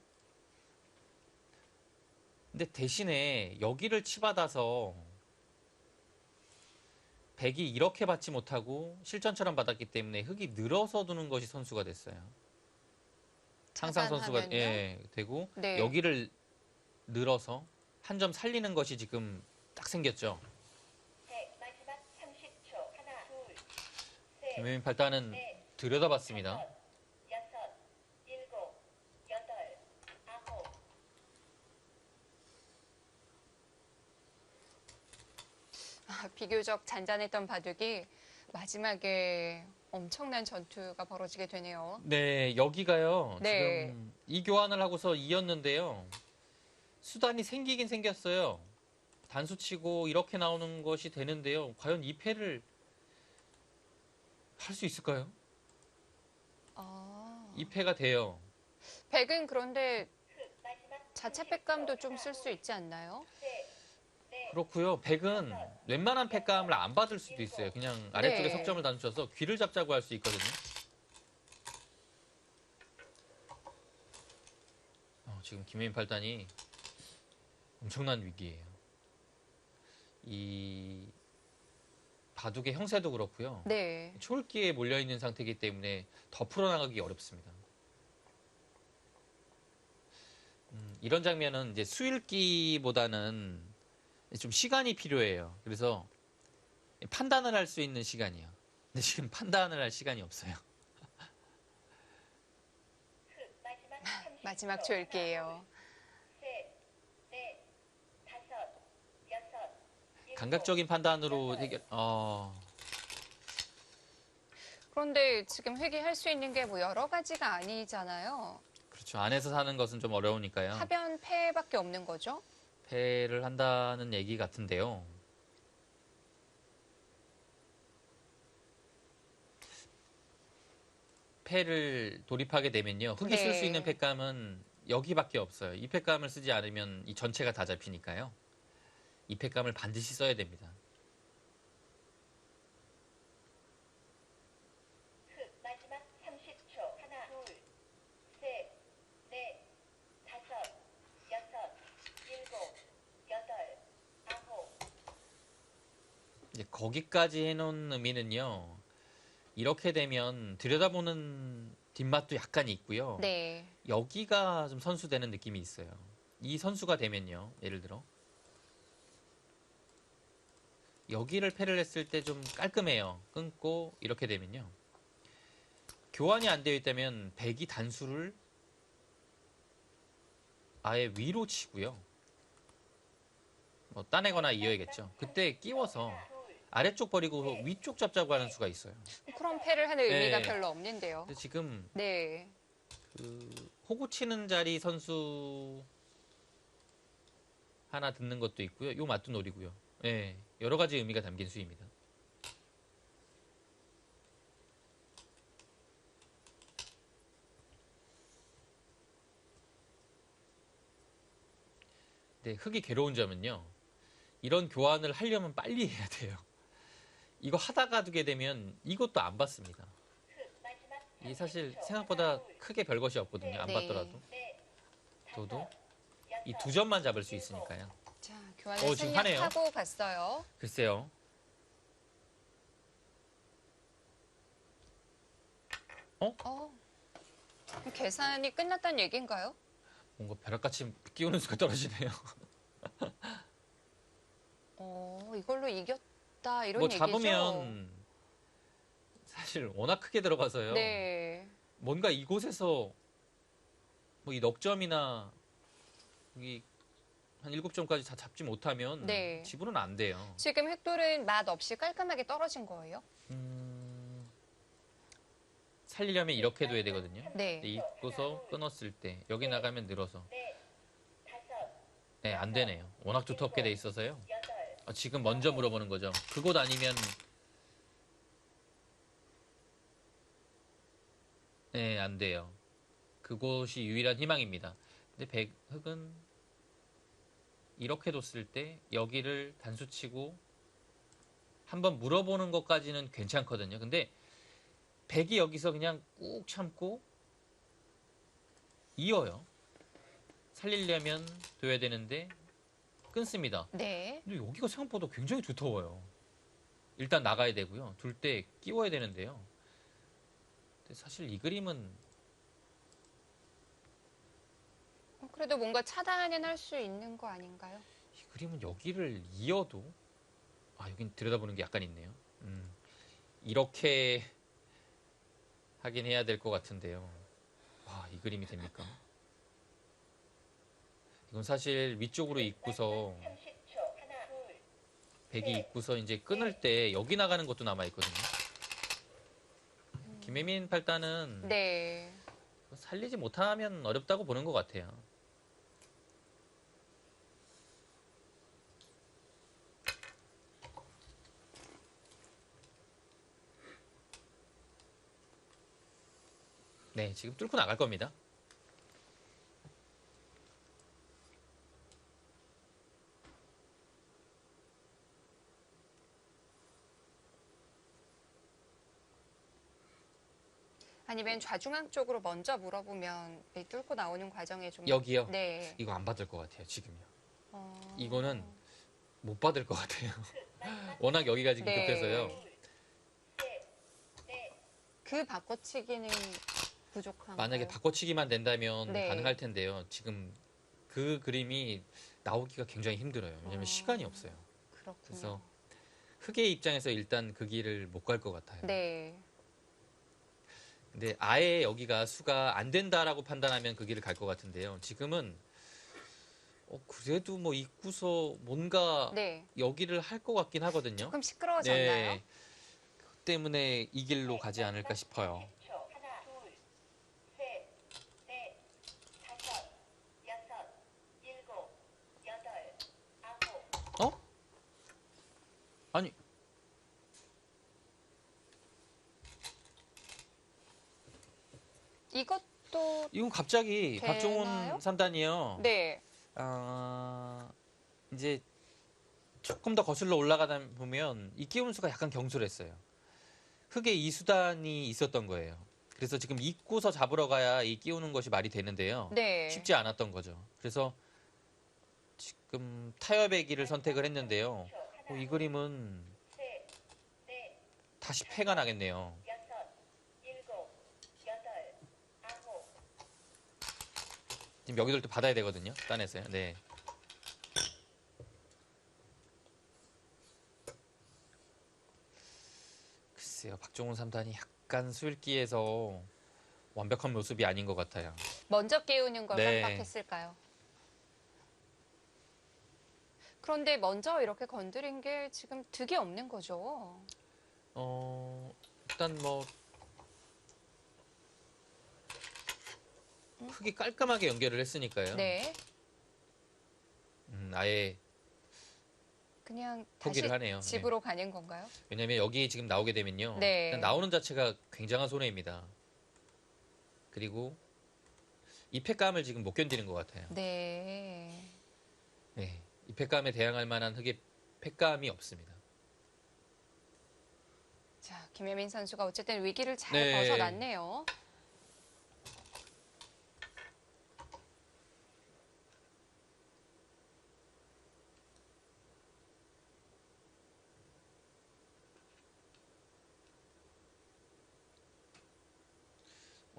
근데 대신에 여기를 치받아서 백이 이렇게 받지 못하고 실전처럼 받았기 때문에 흙이 늘어서 두는 것이 선수가 됐어요. 항상 선수가 차단하면요? 되고 네. 여기를 늘어서 한 점 살리는 것이 지금 딱 생겼죠. 셋, 마지막 30초. 하나, 둘, 셋, 김혜민 팔단은 넷, 들여다봤습니다. 다섯, 여섯, 일곱, 여덟, 아홉. 비교적 잔잔했던 바둑이 마지막에 엄청난 전투가 벌어지게 되네요. 네, 여기가요. 네. 지금 이 교환을 하고서 이었는데요. 수단이 생기긴 생겼어요. 단수치고 이렇게 나오는 것이 되는데요. 과연 이 패를 할 수 있을까요? 이 패가 돼요. 백은 그런데 흙, 마지막 자체 30초. 백감도 좀 하나, 쓸 수 둘, 있지 않나요? 셋, 넷, 그렇고요. 백은 웬만한 패감을 안 받을 수도 있어요. 그냥 아래쪽에 네. 석점을 단수쳐서 귀를 잡자고 할 수 있거든요. 지금 김혜민 팔단이 엄청난 위기예요. 이 바둑의 형세도 그렇고요. 네. 초읽기에 몰려있는 상태이기 때문에 더 풀어나가기 어렵습니다. 이런 장면은 이제 수읽기보다는 좀 시간이 필요해요. 그래서 판단을 할 수 있는 시간이요. 근데 지금 판단을 할 시간이 없어요. 흙, 마지막 30초. 마지막 조일기예요. 셋, 넷, 다섯, 여섯, 일곱, 감각적인 판단으로 해결. 그런데 지금 회귀할 수 있는 게 뭐 여러 가지가 아니잖아요. 그렇죠. 안에서 사는 것은 좀 어려우니까요. 하변 패밖에 없는 거죠. 패를 한다는 얘기 같은데요. 패를 돌입하게 되면요. 흙이 쓸 수 네. 있는 패감은 여기밖에 없어요. 이 패감을 쓰지 않으면 이 전체가 다 잡히니까요. 이 패감을 반드시 써야 됩니다. 흙, 마지막 30초. 하나, 둘, 셋, 넷, 다섯, 여섯, 일곱, 여덟, 아홉. 이제 거기까지 해놓은 의미는요. 이렇게 되면 들여다보는 뒷맛도 약간 있고요. 네. 여기가 좀 선수되는 느낌이 있어요. 이 선수가 되면요. 예를 들어 여기를 패를 했을 때 좀 깔끔해요. 끊고 이렇게 되면요. 교환이 안 되어 있다면 백이 단수를 아예 위로 치고요. 뭐 따내거나 이어야겠죠. 그때 끼워서 아래쪽 버리고 위쪽 잡자고 하는 수가 있어요. 그럼 패를 하는 의미가 네. 별로 없는데요. 근데 지금 네. 호구 치는 자리 선수 하나 듣는 것도 있고요. 요 맛도 노리고요. 예, 여러 가지 의미가 담긴 수입니다. 근데 흙이 괴로운 점은요. 이런 교환을 하려면 빨리 해야 돼요. 이거 하다가 두게 되면 이것도 안 받습니다. 흙, 마지막 이 사실 생각보다 크게 별것이 없거든요. 안 네. 받더라도. 넷, 저도 여섯, 이 두 점만 잡을 수 있으니까요. 자, 교환을 지금 하네요. 생략하고 갔어요. 글쎄요. 계산이 끝났다는 얘기인가요? 뭔가 벼락같이 끼우는 수가 떨어지네요. 이걸로 없다 이런 뭐 얘기죠. 잡으면 사실 워낙 크게 들어가서요. 네. 뭔가 이곳에서 뭐 이 넉점이나 여기 한 7점까지 다 잡지 못하면 네. 지불은 안 돼요. 지금 획돌은 맛 없이 깔끔하게 떨어진 거예요? 살리려면 이렇게 둬야 되거든요. 네. 근데 입고서 끊었을 때 여기 나가면 늘어서 넷, 다섯, 네, 안 되네요. 워낙 두텁게 돼 있어서요. 여덟, 지금 먼저 물어보는 거죠. 그곳 아니면 네, 안 돼요. 그곳이 유일한 희망입니다. 근데 백흑은 이렇게 뒀을 때 여기를 단수치고 한번 물어보는 것까지는 괜찮거든요. 근데 백이 여기서 그냥 꾹 참고 이어요. 살리려면 둬야 되는데 끊습니다. 네. 근데 여기가 생각보다 굉장히 두터워요. 일단 나가야 되고요. 둘 때 끼워야 되는데요. 근데 사실 이 그림은 그래도 뭔가 차단은 할 수 있는 거 아닌가요? 이 그림은 여기를 이어도 여긴 들여다보는 게 약간 있네요. 이렇게 하긴 해야 될 것 같은데요. 이 그림이 됩니까? 이건 사실 위쪽으로 입고서 30초. 하나, 둘, 백이 입고서 이제 끊을 때 여기 나가는 것도 남아 있거든요. 김혜민 팔단은 네. 살리지 못하면 어렵다고 보는 것 같아요. 네, 지금 뚫고 나갈 겁니다. 아니면 좌중앙 쪽으로 먼저 물어보면 이 뚫고 나오는 과정에 좀 여기요? 네. 이거 안 받을 것 같아요, 지금요. 어... 이거는 못 받을 것 같아요. 워낙 여기가 지금 네. 급해서요. 그 바꿔치기는 부족한가요? 만약에 바꿔치기만 된다면 네. 가능할 텐데요. 지금 그 그림이 나오기가 굉장히 힘들어요. 왜냐면 시간이 없어요. 그렇군요. 그래서 흑의 입장에서 일단 그 길을 못 갈 것 같아요. 네. 근데 아예 여기가 수가 안 된다라고 판단하면 그 길을 갈 것 같은데요. 지금은 그래도 뭐 입구서 뭔가 네. 여기를 할 것 같긴 하거든요. 조금 시끄러워졌나요? 네. 그 때문에 이 길로 가지 않을까 싶어요. 30초. 하나, 둘, 셋, 넷, 다섯, 여섯, 일곱, 여덟, 아홉. 아니, 이것도 이건 갑자기 되나요? 박종훈 3단이요. 네. 이제 조금 더 거슬러 올라가다 보면 이 끼운수가 약간 경솔했어요. 흑의 이수단이 있었던 거예요. 그래서 지금 입고서 잡으러 가야 이 끼우는 것이 말이 되는데요. 네. 쉽지 않았던 거죠. 그래서 지금 타협의 길을 선택을 했는데요. 이 그림은 셋, 넷, 다시 패가 나겠네요. 여섯, 일곱, 여덟, 아홉. 지금 여기도 또 받아야 되거든요. 딴에서요. 네. 글쎄요. 박종훈 3단이 약간 수일기에서 완벽한 모습이 아닌 것 같아요. 먼저 깨우는 걸 네. 깜빡했을까요? 그런데 먼저 이렇게 건드린 게 지금 득이 없는 거죠. 일단 뭐 흙이 깔끔하게 연결을 했으니까요. 네. 아예 그냥 다시 포기를 하네요. 집으로 가는 건가요? 왜냐면 여기 지금 나오게 되면요. 네. 일단 나오는 자체가 굉장한 손해입니다. 그리고 이 팩감을 지금 못 견디는 것 같아요. 네. 네. 이 팩감에 대항할 만한 흙의 팩감이 없습니다. 자, 김혜민 선수가 어쨌든 위기를 잘 네. 벗어났네요.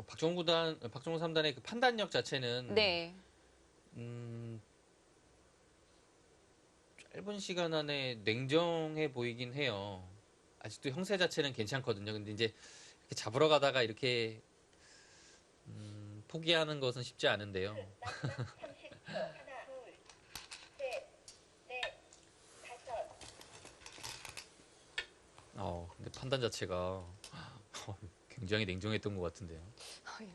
박종훈 3단의 그 판단력 자체는 네. 짧은 시간 안에 냉정해 보이긴 해요. 아직도 형세 자체는 괜찮거든요. 근데 이제 이렇게 잡으러 가다가 이렇게 포기하는 것은 쉽지 않은데요. 마지막 30초. 하나, 둘, 셋, 넷, 다섯. 근데 판단 자체가 굉장히 냉정했던 것 같은데요.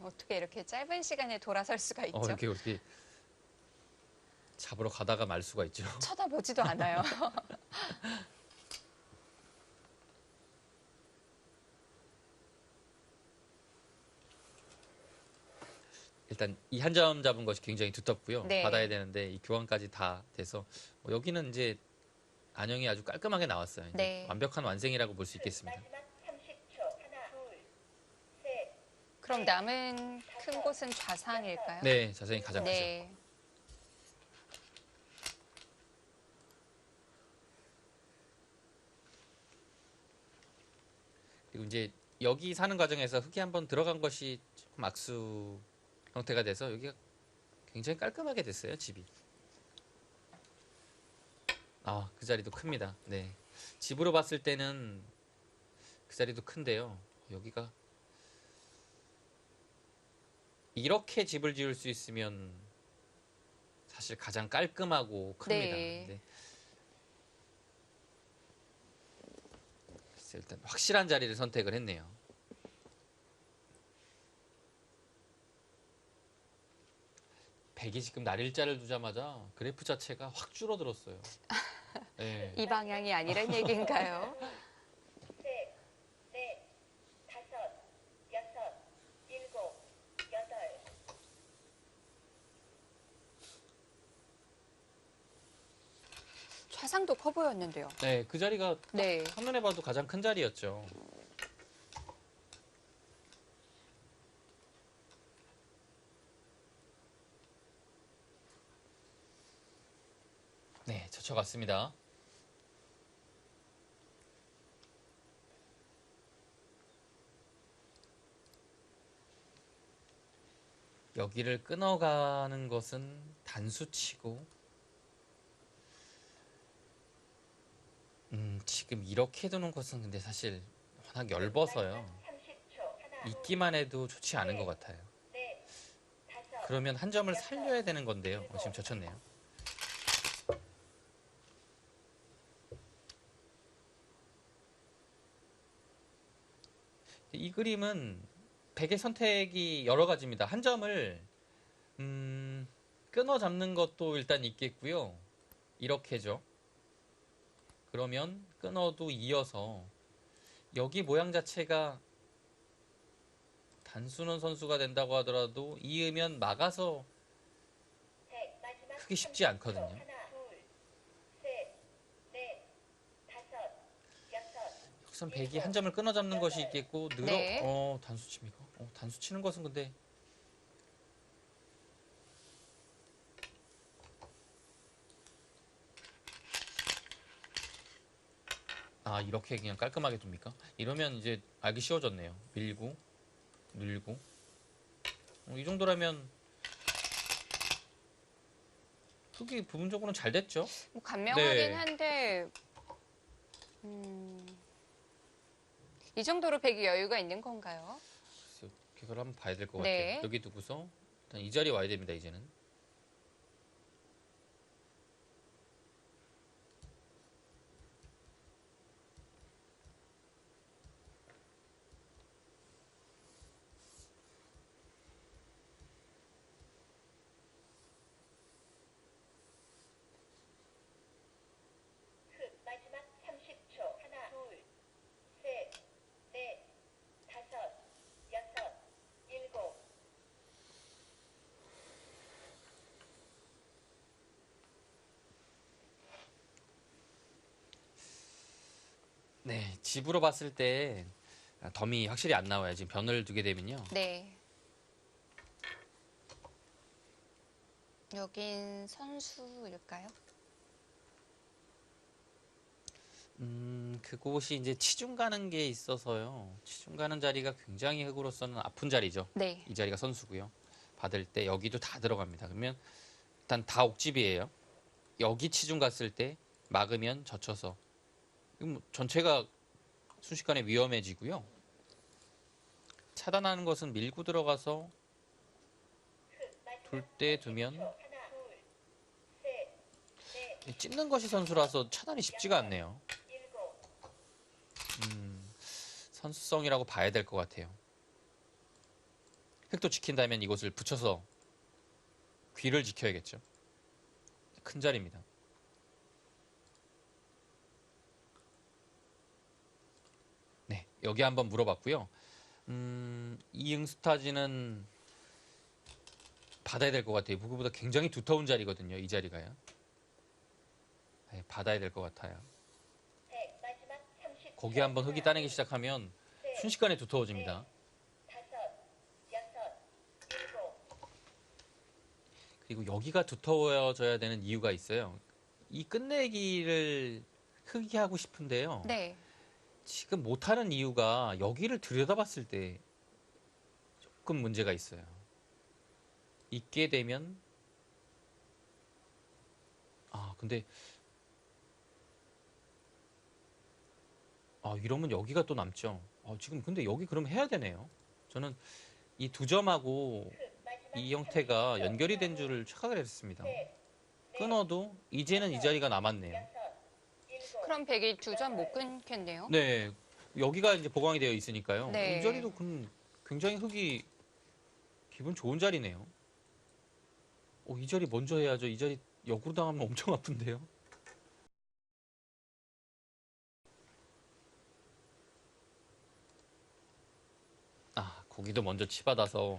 어떻게 이렇게 짧은 시간에 돌아설 수가 있죠? 이렇게 잡으러 가다가 말 수가 있죠. 쳐다보지도 않아요. 일단 이 한 점 잡은 것이 굉장히 두텁고요. 네. 받아야 되는데 이 교환까지 다 돼서 여기는 이제 안영이 아주 깔끔하게 나왔어요. 이제 네. 완벽한 완성이라고 볼 수 있겠습니다. 마지막 30초. 하나, 둘, 셋. 그럼 남은 큰 곳은 좌상일까요? 네, 자세히 가장 크죠. 네. 그리고 이제 여기 사는 과정에서 흙이 한번 들어간 것이 조금 악수 형태가 돼서 여기가 굉장히 깔끔하게 됐어요, 집이. 그 자리도 큽니다. 네. 집으로 봤을 때는 그 자리도 큰데요. 여기가 이렇게 집을 지을 수 있으면 사실 가장 깔끔하고 큽니다. 네. 네. 그래서 일단 확실한 자리를 선택을 했네요. 백이 지금 날일자를 두자마자 그래프 자체가 확 줄어들었어요. 네. 이 방향이 아니란 얘기인가요? 셋, 넷, 다섯, 여섯, 일곱, 여덟. 좌상도 커 보였는데요. 네, 그 자리가 네. 한눈에 봐도 가장 큰 자리였죠. 네, 젖혀갔습니다. 여기를 끊어가는 것은 단수치고 지금 이렇게 두는 것은 근데 사실 워낙 엷어서요. 30초. 하나, 있기만 해도 좋지 않은 것 같아요. 넷, 다섯. 그러면 한 점을 살려야 되는 건데요. 지금 젖혔네요. 이 그림은 백의 선택이 여러 가지입니다. 한 점을 끊어 잡는 것도 일단 있겠고요. 이렇게죠. 그러면 끊어도 이어서 여기 모양 자체가 단순한 선수가 된다고 하더라도 이으면 막아서 백. 마지막 크게 쉽지 않거든요. 하나, 둘, 셋, 넷, 다섯, 여섯. 여기선 백이 한 점을 끊어 잡는 것이 있겠고 네. 단수 칩니까? 단수 치는 것은 근데 이렇게 그냥 깔끔하게 둡니까? 이러면 이제 알기 쉬워졌네요. 밀고 늘고 이 정도라면 흙이 부분적으로는 잘 됐죠. 뭐 간명하긴 네. 한데 이 정도로 백이 여유가 있는 건가요? 그래서 그걸 한번 봐야 될 것 네. 같아요. 여기 두고서 일단 이 자리에 와야 됩니다. 이제는. 흙. 마지막 30초. 하나, 둘, 셋, 넷, 다섯, 여섯, 일곱. 네, 집으로 봤을 때 덤이 확실히 안 나와요. 지금 변을 두게 되면요. 네. 여긴 선수일까요? 그곳이 이제 치중 가는 게 있어서요. 치중 가는 자리가 굉장히 흙으로서는 아픈 자리죠. 네. 이 자리가 선수고요. 받을 때 여기도 다 들어갑니다. 그러면 일단 다 옥집이에요. 여기 치중 갔을 때 막으면 젖혀서. 이거 뭐 전체가 순식간에 위험해지고요. 차단하는 것은 밀고 들어가서 돌 때 두면 하나, 둘, 셋, 넷, 찝는 것이 선수라서 차단이 쉽지가 않네요. 일곱, 선수성이라고 봐야 될 것 같아요. 획도 지킨다면 이곳을 붙여서 귀를 지켜야겠죠. 큰 자리입니다. 네, 여기 한번 물어봤고요. 이응스타즈는 받아야 될 것 같아요. 그거보다 굉장히 두터운 자리거든요. 이 자리가요. 네, 받아야 될 것 같아요. 백, 마지막 30초. 거기 한번 흙이 따내기 시작하면 셋, 순식간에 두터워집니다. 다섯, 여섯, 일곱, 그리고 여기가 두터워져야 되는 이유가 있어요. 이 끝내기를 흙이 하고 싶은데요. 네. 지금 못하는 이유가 여기를 들여다봤을 때 조금 문제가 있어요. 있게 되면 근데 이러면 여기가 또 남죠. 지금 근데 여기 그럼 해야 되네요. 저는 이 두 점하고 마지막 이 형태가 연결이 된 줄을 착각을 했습니다. 끊어도 이제는 이 자리가 남았네요. 여섯, 일곱, 그럼 백이 두 점 못 끊겠네요. 네, 여기가 이제 보강이 되어 있으니까요. 네. 이 자리도 굉장히 흙이 기분 좋은 자리네요. 이 자리 먼저 해야죠. 이 자리 역으로 당하면 엄청 아픈데요. 거기도 먼저 치받아서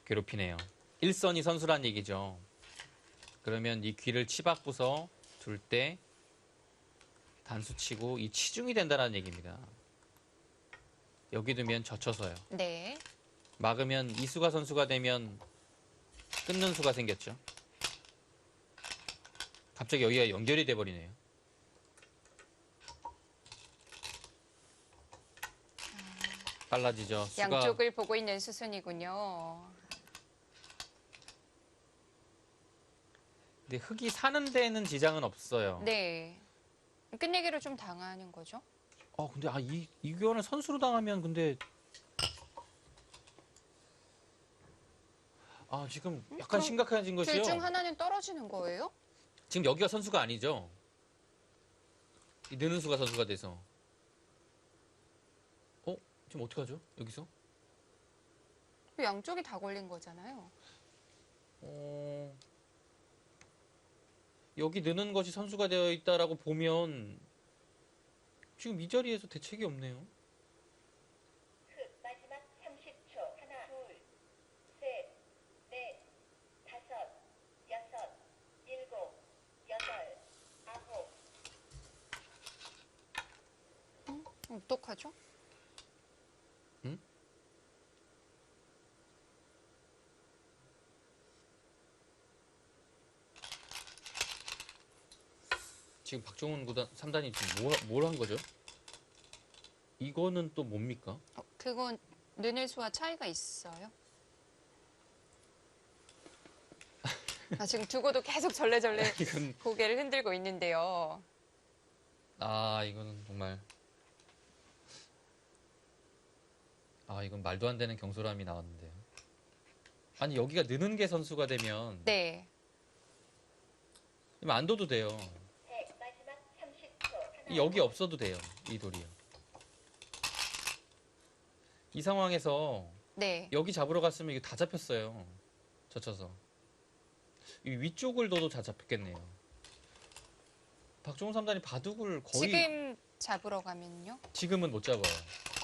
괴롭히네요. 일선이 선수란 얘기죠. 그러면 이 귀를 치받고서 둘 때 단수 치고 이 치중이 된다는 얘기입니다. 여기 두면 젖혀서요. 네. 막으면 이수가 선수가 되면 끊는 수가 생겼죠. 갑자기 여기가 연결이 돼버리네요. 빨라지죠. 수가. 양쪽을 보고 있는 수순이군요. 근데 흙이 사는 데는 지장은 없어요. 네. 끝내기로 좀 당하는 거죠? 근데 이 교환을 선수로 당하면 근데 지금 약간 그럼 심각해진 것이요. 둘 중 하나는 떨어지는 거예요? 지금 여기가 선수가 아니죠. 이 느는 수가 선수가 돼서. 지금 어떡하죠? 여기서? 양쪽이 다 걸린 거잖아요. 여기 느는 것이 선수가 되어 있다라고 보면 지금 이 자리에서 대책이 없네요. 마지막 30초. 하나, 둘, 셋, 넷, 다섯, 여섯, 일곱, 여덟, 아홉. 어떡하죠? 지금 박종훈 구단 3단이 지금 뭘 한 거죠? 이거는 또 뭡니까? 그건 느늘 수와 차이가 있어요? 지금 두고도 계속 절레절레 이건 고개를 흔들고 있는데요. 이거는 정말 이건 말도 안 되는 경솔함이 나왔는데요. 아니 여기가 느는 게 선수가 되면 네. 안 둬도 돼요. 마지막 30초. 여기 없어도 돼요. 이 돌이요. 이 상황에서 네. 여기 잡으러 갔으면 이게 다 잡혔어요. 젖혀서. 이 위쪽을 둬도 다 잡혔겠네요. 박종훈 3단이 바둑을 거의 지금 잡으러 가면요? 지금은 못 잡아요.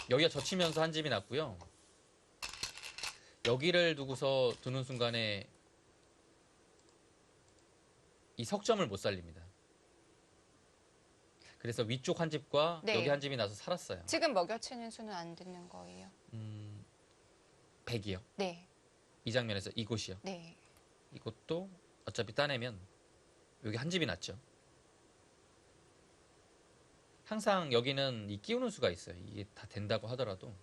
여기가 젖히면서 한 집이 났고요. 여기를 두고서 두는 순간에 이 석점을 못 살립니다. 그래서 위쪽 한 집과 네. 여기 한 집이 나서 살았어요. 지금 먹여치는 수는 안 듣는 거예요. 100이요. 네. 이 장면에서 이곳이요. 네. 이것도 어차피 따내면 여기 한 집이 났죠. 항상 여기는 이 끼우는 수가 있어요. 이게 다 된다고 하더라도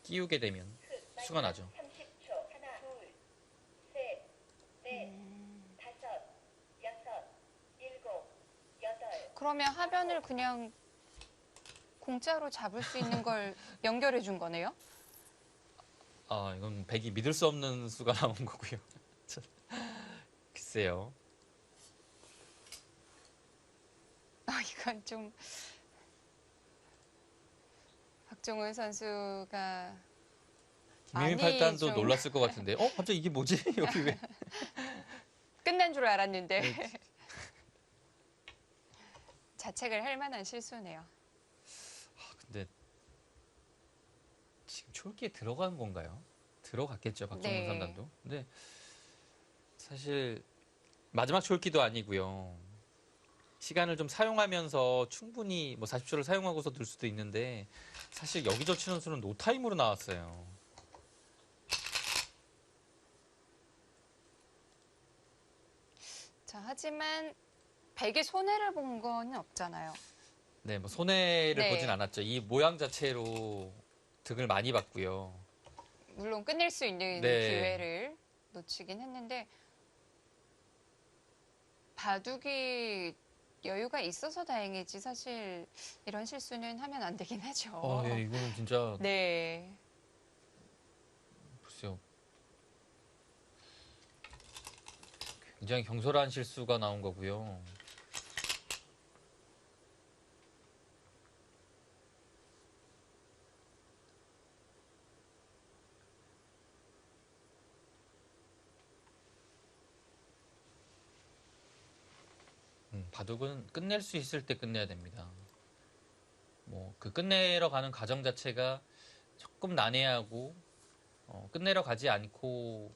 끼우게 되면 수가 나죠. 30초. 하나, 둘, 셋, 넷, 다섯, 여섯, 그러면 하변을 그냥 공짜로 잡을 수 있는 걸 연결해 준 거네요? 아, 이건 백이 믿을 수 없는 수가 나온 거고요. 글쎄요. 이건 좀 박종훈 선수가 김혜민 많이 팔단도 좀 놀랐을 것 같은데. 갑자기 이게 뭐지? 여기 왜? 끝난 줄 알았는데 네. 자책을 할 만한 실수네요. 근데 지금 초읽기에 들어간 건가요? 들어갔겠죠, 박정훈 네. 삼단도. 근데 사실 마지막 초읽기도 아니고요. 시간을 좀 사용하면서 충분히 뭐 40초를 사용하고서 들 수도 있는데 사실 여기저 치는 수는 노타임으로 나왔어요. 자, 하지만 백의 손해를 본 건 없잖아요. 네, 뭐 손해를 네. 보진 않았죠. 이 모양 자체로 득을 많이 봤고요. 물론 끝낼 수 있는 네. 기회를 놓치긴 했는데 바둑이 여유가 있어서 다행이지 사실 이런 실수는 하면 안 되긴 하죠. 예, 이거는 진짜 네. 글쎄요. 굉장히 경솔한 실수가 나온 거고요. 바둑은 끝낼 수 있을 때 끝내야 됩니다. 뭐 그 끝내러 가는 과정 자체가 조금 난해하고 끝내러 가지 않고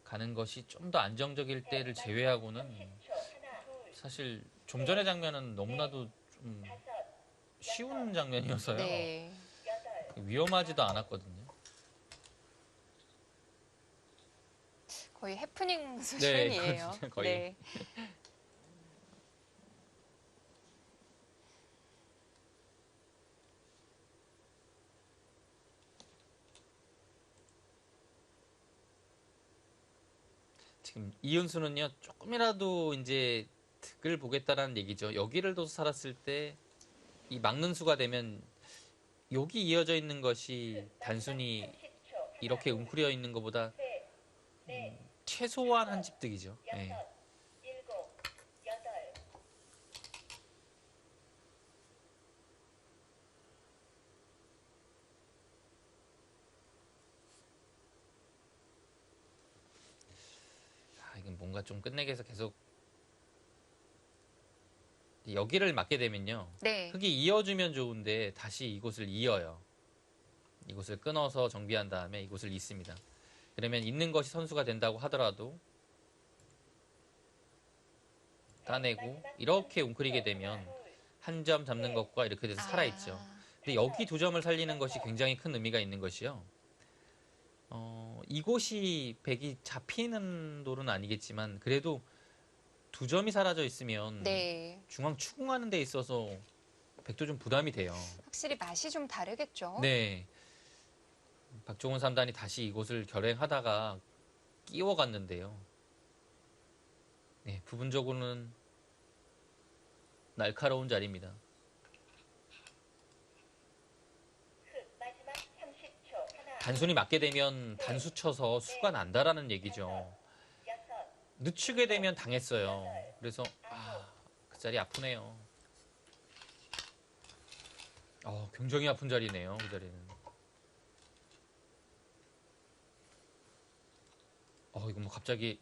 가는 것이 좀 더 안정적일 때를 제외하고는 30초. 하나, 둘, 사실 좀 전의 장면은 너무나도 좀 다섯, 쉬운 장면이어서요. 네. 여덟, 위험하지도 않았거든요. 거의 해프닝 수준이에요. 진짜 거의. 네. 지금 이은수는요 조금이라도 이제 득을 보겠다라는 얘기죠. 여기를 둬서 살았을 때 이 막는 수가 되면 여기 이어져 있는 것이 단순히 30초. 이렇게 웅크려 있는 것보다 셋, 넷, 최소한 한 집 득이죠. 예. 여섯, 일곱, 여덟. 이건 뭔가 좀 끝내기 위해서 계속 여기를 맞게 되면요. 네. 흙이 이어주면 좋은데 다시 이곳을 이어요. 이곳을 끊어서 정비한 다음에 이곳을 잇습니다. 그러면 잇는 것이 선수가 된다고 하더라도 따내고 이렇게 웅크리게 되면 한 점 잡는 것과 이렇게 돼서 살아있죠. 근데 여기 두 점을 살리는 것이 굉장히 큰 의미가 있는 것이요. 이곳이 백이 잡히는 돌은 아니겠지만 그래도 두 점이 사라져 있으면 네. 중앙 추궁하는 데 있어서 백도 좀 부담이 돼요. 확실히 맛이 좀 다르겠죠. 네. 박종훈 3단이 다시 이곳을 결행하다가 끼워갔는데요. 네, 부분적으로는 날카로운 자리입니다. 마지막 30초. 하나, 단순히 맞게 되면 단수 쳐서 수가 난다라는 얘기죠. 여섯, 늦추게 되면 당했어요. 그래서 그 자리 아프네요. 굉장히 아픈 자리네요. 그 자리는. 이거 뭐 갑자기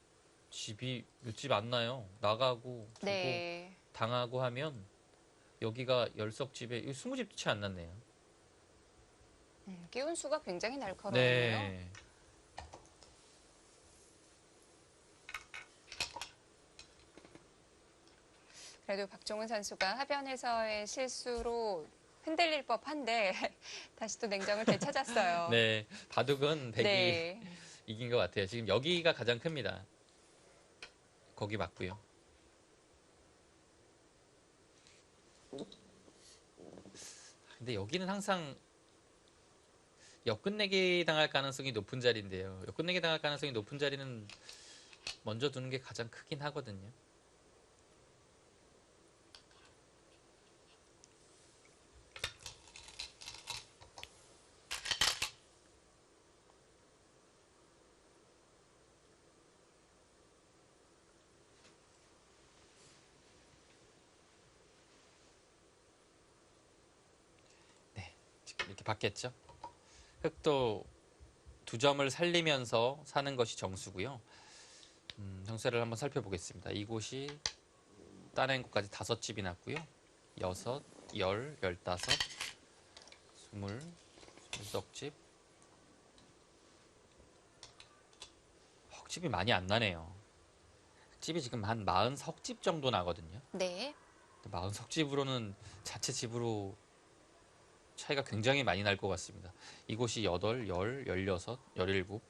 집이 몇 집 안 나요. 나가고 두고 네. 당하고 하면 여기가 열석집에 20집도 채 안 났네요. 끼운 수가 굉장히 날카로워요. 네. 그래도 박종훈 선수가 하변에서의 실수로 흔들릴 법한데 다시 또 냉정을 되찾았어요. 네. 바둑은 백이 네. 이긴 것 같아요. 지금 여기가 가장 큽니다. 거기 맞고요. 근데 여기는 항상 역끝내기 당할 가능성이 높은 자리인데요. 역끝내기 당할 가능성이 높은 자리는 먼저 두는 게 가장 크긴 하거든요. 지금 이렇게 바뀌었죠. 흑도 2점을 살리면서 사는 것이 정수고요. 형세를 한번 살펴보겠습니다. 이곳이 따낸 곳까지 5집이 났고요. 6, 10, 15, 20, 20석 헉집이 많이 안 나네요. 집이 지금 한 40석집 정도 나거든요. 네. 40석집으로는 자체 집으로 차이가 굉장히 많이 날 것 같습니다. 이곳이 8, 10, 16, 17, 19,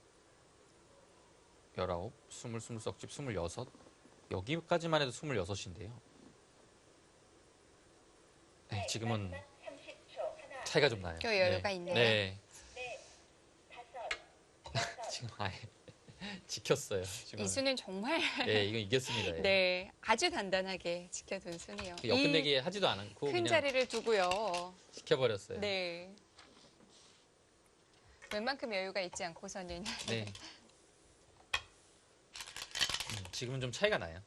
20, 20석집 26. 여기까지만 해도 26인데요. 네, 지금은 30초. 하나, 차이가 좀 나요. 또 여유가 있네요. 네. 넷, 다섯, 여섯, 지금 아예 지켰어요. 지금. 이 수는 정말 네, 이건 이겼습니다. 예. 네, 아주 단단하게 지켜둔 수네요. 역근내기 하지도 않고 큰 그냥 자리를 두고요. 지켜버렸어요. 네. 웬만큼 여유가 있지 않고서는 네. 지금은 좀 차이가 나요.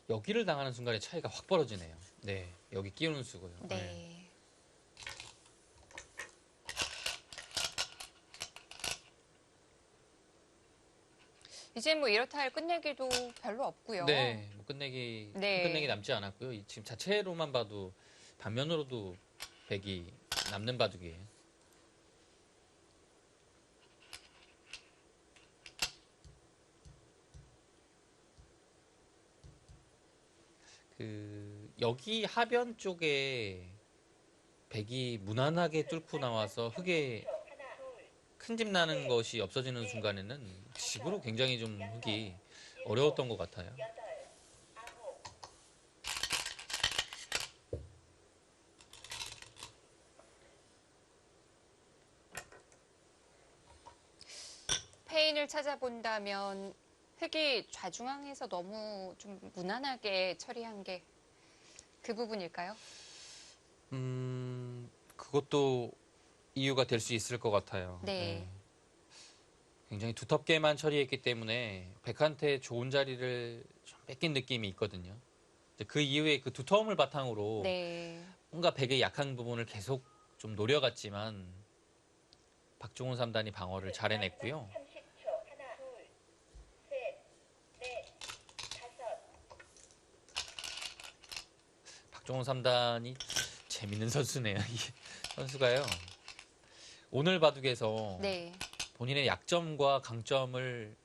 여기를 당하는 순간에 차이가 확 벌어지네요. 네, 여기 끼우는 수고요. 네. 이제 뭐 이렇다 할 끝내기도 별로 없고요. 네, 뭐 끝내기 네. 끝내기 남지 않았고요. 지금 자체로만 봐도 반면으로도 100이 남는 바둑이에요. 여기 하변 쪽에 100이 무난하게 뚫고 나와서 흙에 큰 집 나는 것이 없어지는 순간에는 집으로 굉장히 좀 흙이 어려웠던 것 같아요. 여덟, 아홉, 페인을 찾아본다면 흙이 좌중앙에서 너무 좀 무난하게 처리한 게 그 부분일까요? 그것도 이유가 될 수 있을 것 같아요. 네. 굉장히 두텁게만 처리했기 때문에 백한테 좋은 자리를 좀 뺏긴 느낌이 있거든요. 이제 그 이후에 그 두터움을 바탕으로 네. 뭔가 백의 약한 부분을 계속 좀 노려갔지만 박종훈 3단이 방어를 잘 해냈고요. 30초. 하나, 둘, 셋, 넷, 다섯, 박종훈 3단이 재밌는 선수네요. 이 선수가요. 오늘 바둑에서 네. 본인의 약점과 강점을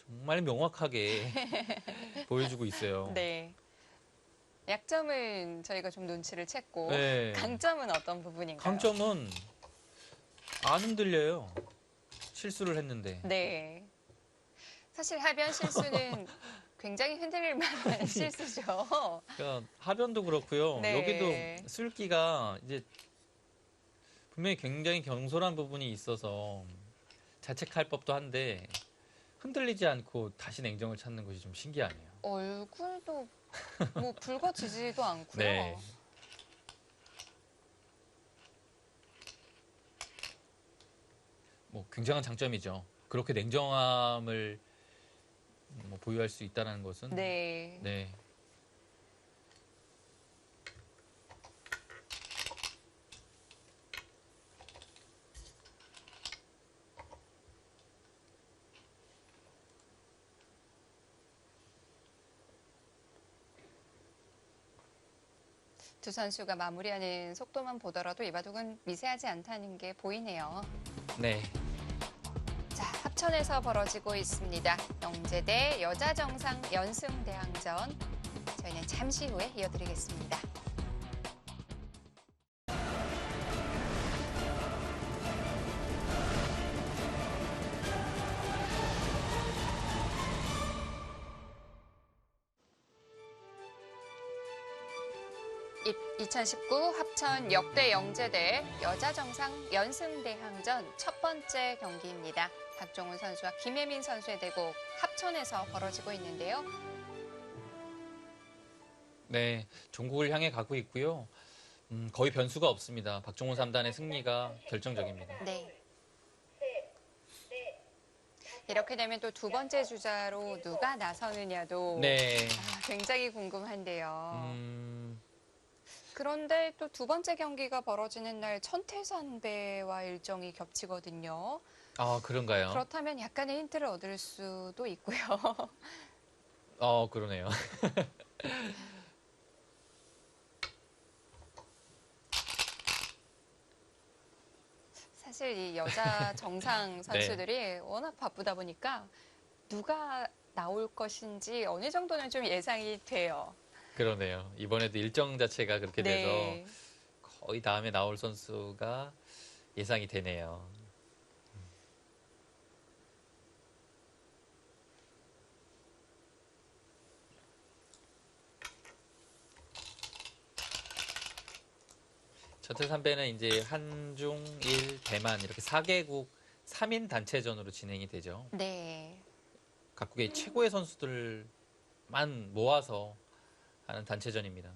정말 명확하게 보여주고 있어요. 네. 약점은 저희가 좀 눈치를 챘고 네. 강점은 어떤 부분인가요? 강점은 안 흔들려요. 실수를 했는데. 네. 사실 하변 실수는 굉장히 흔들릴 만한 실수죠. 그러니까 하변도 그렇고요. 네. 여기도 술기가 이제 분명히 굉장히 경솔한 부분이 있어서 자책할 법도 한데 흔들리지 않고 다시 냉정을 찾는 것이 좀 신기하네요. 얼굴도 뭐 붉어지지도 않고요. 네. 뭐 굉장한 장점이죠. 그렇게 냉정함을 뭐 보유할 수 있다는 것은 네. 네. 두 선수가 마무리하는 속도만 보더라도 이 바둑은 미세하지 않다는 게 보이네요. 네. 자, 합천에서 벌어지고 있습니다. 영재대 여자정상 연승대항전. 저희는 잠시 후에 이어드리겠습니다. 이 2019 합천 역대 영재대 여자정상 연승대항전 첫 번째 경기입니다. 박종훈 선수와 김혜민 선수의 대국 합천에서 벌어지고 있는데요. 네, 종국을 향해 가고 있고요. 거의 변수가 없습니다. 박종훈 3단의 승리가 결정적입니다. 네. 셋, 넷, 이렇게 되면 또 두 번째 주자로 누가 나서느냐도 네. 굉장히 궁금한데요. 음, 그런데 또 두 번째 경기가 벌어지는 날 천태산배와 일정이 겹치거든요. 아, 그런가요? 그렇다면 약간의 힌트를 얻을 수도 있고요. 그러네요. 사실 이 여자 정상 선수들이 워낙 바쁘다 보니까 누가 나올 것인지 어느 정도는 좀 예상이 돼요. 그러네요. 이번에도 일정 자체가 그렇게 돼서 네. 거의 다음에 나올 선수가 예상이 되네요. 천태산배는 이제 한중, 일, 대만 이렇게 4개국 3인 단체전으로 진행이 되죠. 네. 각국의 최고의 선수들만 모아서 하는 단체전입니다.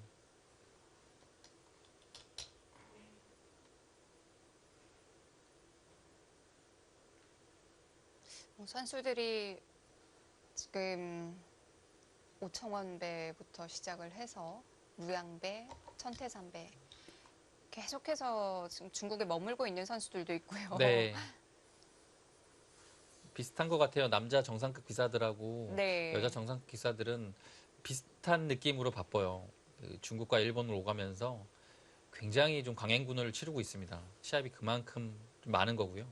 선수들이 지금 오청원배부터 시작을 해서 무양배, 천태산배 계속해서 지금 중국에 머물고 있는 선수들도 있고요. 네. 비슷한 것 같아요. 남자 정상급 기사들하고 네. 여자 정상급 기사들은 비슷한 느낌으로 바빠요. 그 중국과 일본을 오가면서 굉장히 좀 강행군을 치르고 있습니다. 시합이 그만큼 좀 많은 거고요.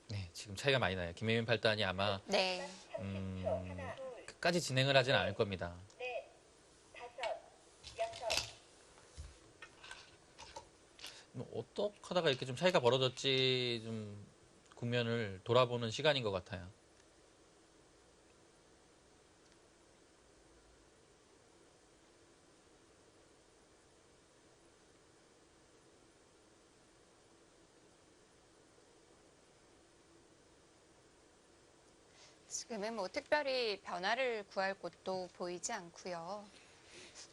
네, 지금 차이가 많이 나요. 김혜민 팔단이 아마 네. 30초. 하나, 둘, 끝까지 진행을 하진 않을 겁니다. 넷, 다섯, 여섯. 어떻게 하다가 이렇게 좀 차이가 벌어졌지 좀 국면을 돌아보는 시간인 것 같아요. 지금은 뭐 특별히 변화를 구할 곳도 보이지 않고요.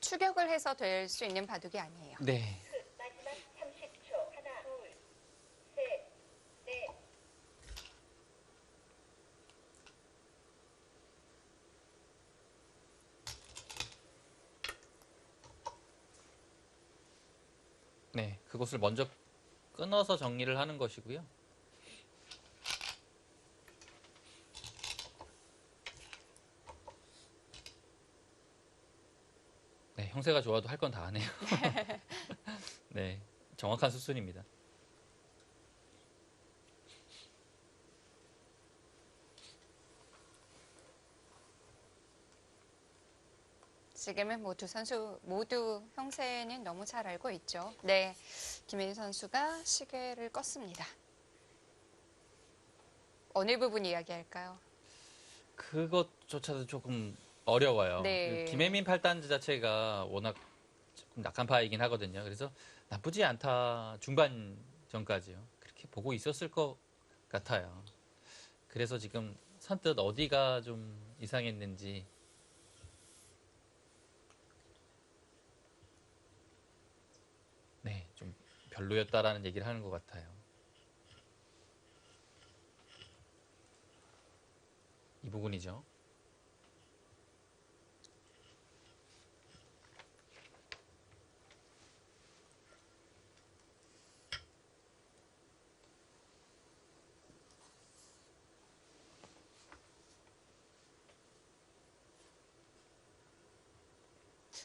추격을 해서 될 수 있는 바둑이 아니에요. 네. 마지막 30초. 하나, 둘, 셋, 넷. 네, 그것을 먼저 끊어서 정리를 하는 것이고요. 네, 형세가 좋아도 할 건 다 하네요. 네, 정확한 수순입니다. 지금은 뭐 두 선수 모두 형세는 너무 잘 알고 있죠. 네, 김혜인 선수가 시계를 껐습니다. 어느 부분 이야기할까요? 그것조차도 조금 어려워요. 네. 그 김혜민 팔단 자체가 워낙 조금 낙한파이긴 하거든요. 그래서 나쁘지 않다 중반 전까지요. 그렇게 보고 있었을 것 같아요. 그래서 지금 선뜻 어디가 좀 이상했는지 네, 좀 별로였다라는 얘기를 하는 것 같아요. 이 부분이죠.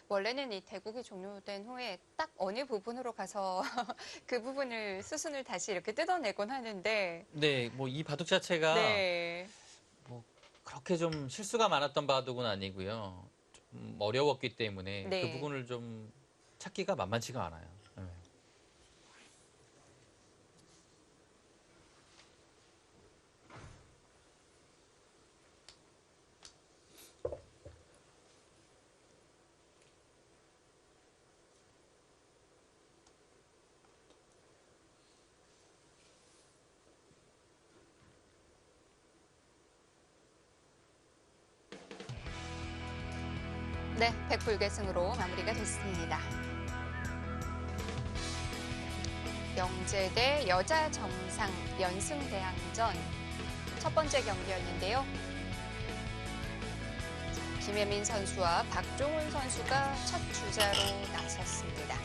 원래는 이 대국이 종료된 후에 딱 어느 부분으로 가서 그 부분을 수순을 다시 이렇게 뜯어내곤 하는데 네, 뭐 이 바둑 자체가 네. 뭐 그렇게 좀 실수가 많았던 바둑은 아니고요. 좀 어려웠기 때문에 네. 그 부분을 좀 찾기가 만만치가 않아요. 네. 네, 백불계승으로 마무리가 됐습니다. 영재대 여자 정상 연승대항전 첫 번째 경기였는데요. 김혜민 선수와 박종훈 선수가 첫 주자로 나섰습니다.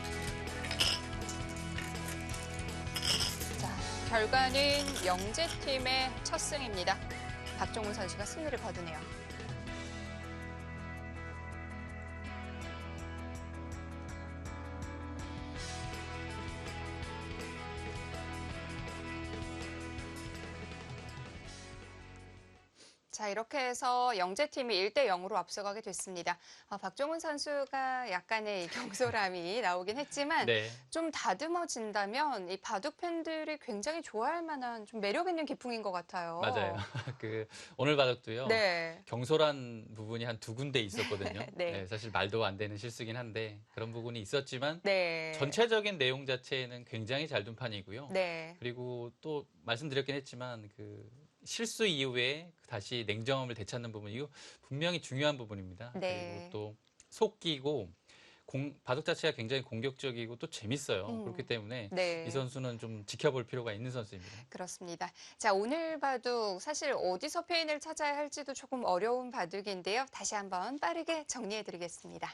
자, 결과는 영재팀의 첫 승입니다. 박종훈 선수가 승리를 거두네요. 자, 이렇게 해서 영재팀이 1대0으로 앞서가게 됐습니다. 박종훈 선수가 약간의 경솔함이 나오긴 했지만 네. 좀 다듬어진다면 이 바둑 팬들이 굉장히 좋아할 만한 좀 매력 있는 기풍인 것 같아요. 맞아요. 오늘 바둑도요. 네. 경솔한 부분이 한 두 군데 있었거든요. 네. 네, 사실 말도 안 되는 실수긴 한데 그런 부분이 있었지만 네. 전체적인 내용 자체는 굉장히 잘 둔 판이고요. 네. 그리고 또 말씀드렸긴 했지만 실수 이후에 다시 냉정함을 되찾는 부분 이거 분명히 중요한 부분입니다. 네. 그리고 또 속기고 바둑 자체가 굉장히 공격적이고 또 재밌어요. 그렇기 때문에 네. 이 선수는 좀 지켜볼 필요가 있는 선수입니다. 그렇습니다. 자, 오늘 바둑 사실 어디서 페인을 찾아야 할지도 조금 어려운 바둑인데요. 다시 한번 빠르게 정리해드리겠습니다.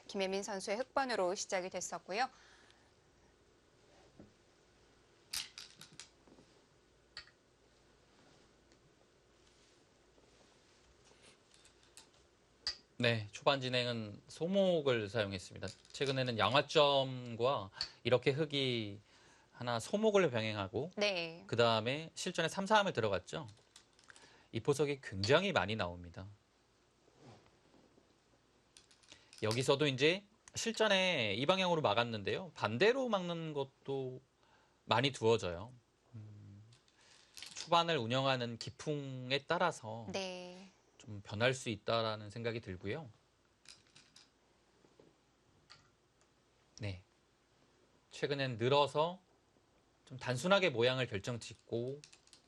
김혜민 선수의 흑번으로 시작이 됐었고요. 네, 초반 진행은 소목을 사용했습니다. 최근에는 양화점과 이렇게 흑이 하나 소목을 병행하고 네. 그 다음에 실전에 3, 4함을 들어갔죠. 이 포석이 굉장히 많이 나옵니다. 여기서도 이제 실전에 이 방향으로 막았는데요. 반대로 막는 것도 많이 두어져요. 초반을 운영하는 기풍에 따라서 네. 좀 변할 수 있다라는 생각이 들고요. 네. 최근엔 늘어서 좀 단순하게 모양을 결정짓고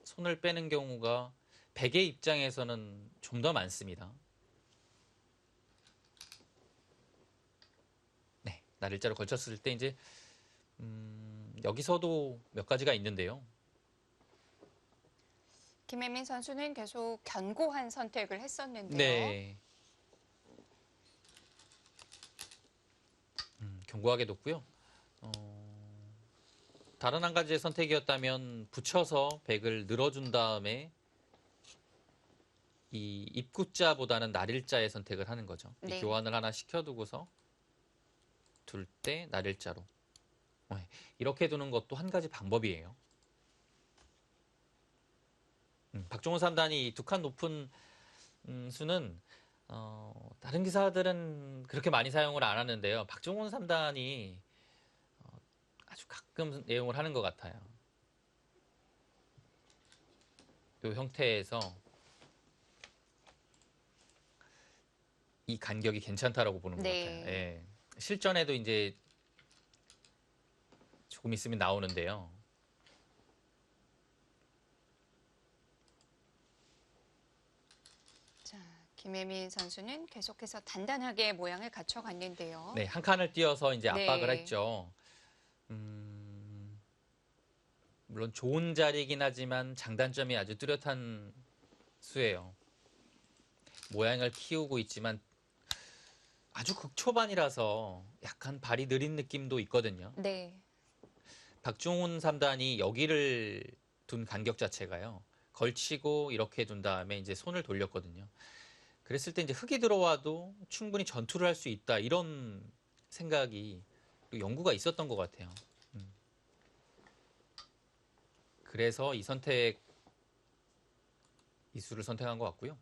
손을 빼는 경우가 백의 입장에서는 좀 더 많습니다. 네. 날일자로 걸쳤을 때 이제 여기서도 몇 가지가 있는데요. 김혜민 선수는 계속 견고한 선택을 했었는데요. 네. 견고하게 뒀고요. 다른 한 가지의 선택이었다면 붙여서 백을 늘어준 다음에 이 입구자보다는 날일자의 선택을 하는 거죠. 네. 이 교환을 하나 시켜두고서 둘 때 날일자로. 이렇게 두는 것도 한 가지 방법이에요. 박종훈 3단이 두 칸 높은 수는 다른 기사들은 그렇게 많이 사용을 안 하는데요. 박종훈 3단이 아주 가끔 애용을 하는 것 같아요. 이 형태에서 이 간격이 괜찮다라고 보는 것 네. 같아요. 예. 실전에도 이제 조금 있으면 나오는데요. 자, 김혜민 선수는 계속해서 단단하게 모양을 갖춰갔는데요. 네, 한 칸을 띄어서 이제 압박을 네. 했죠. 물론 좋은 자리이긴 하지만 장단점이 아주 뚜렷한 수예요. 모양을 키우고 있지만 아주 극초반이라서 약간 발이 느린 느낌도 있거든요. 네. 박종훈 3단이 여기를 둔 간격 자체가요. 걸치고 이렇게 둔 다음에 이제 손을 돌렸거든요. 그랬을 때 이제 흑이 들어와도 충분히 전투를 할 수 있다. 이런 생각이 연구가 있었던 것 같아요. 그래서 이 수를 선택한 것 같고요.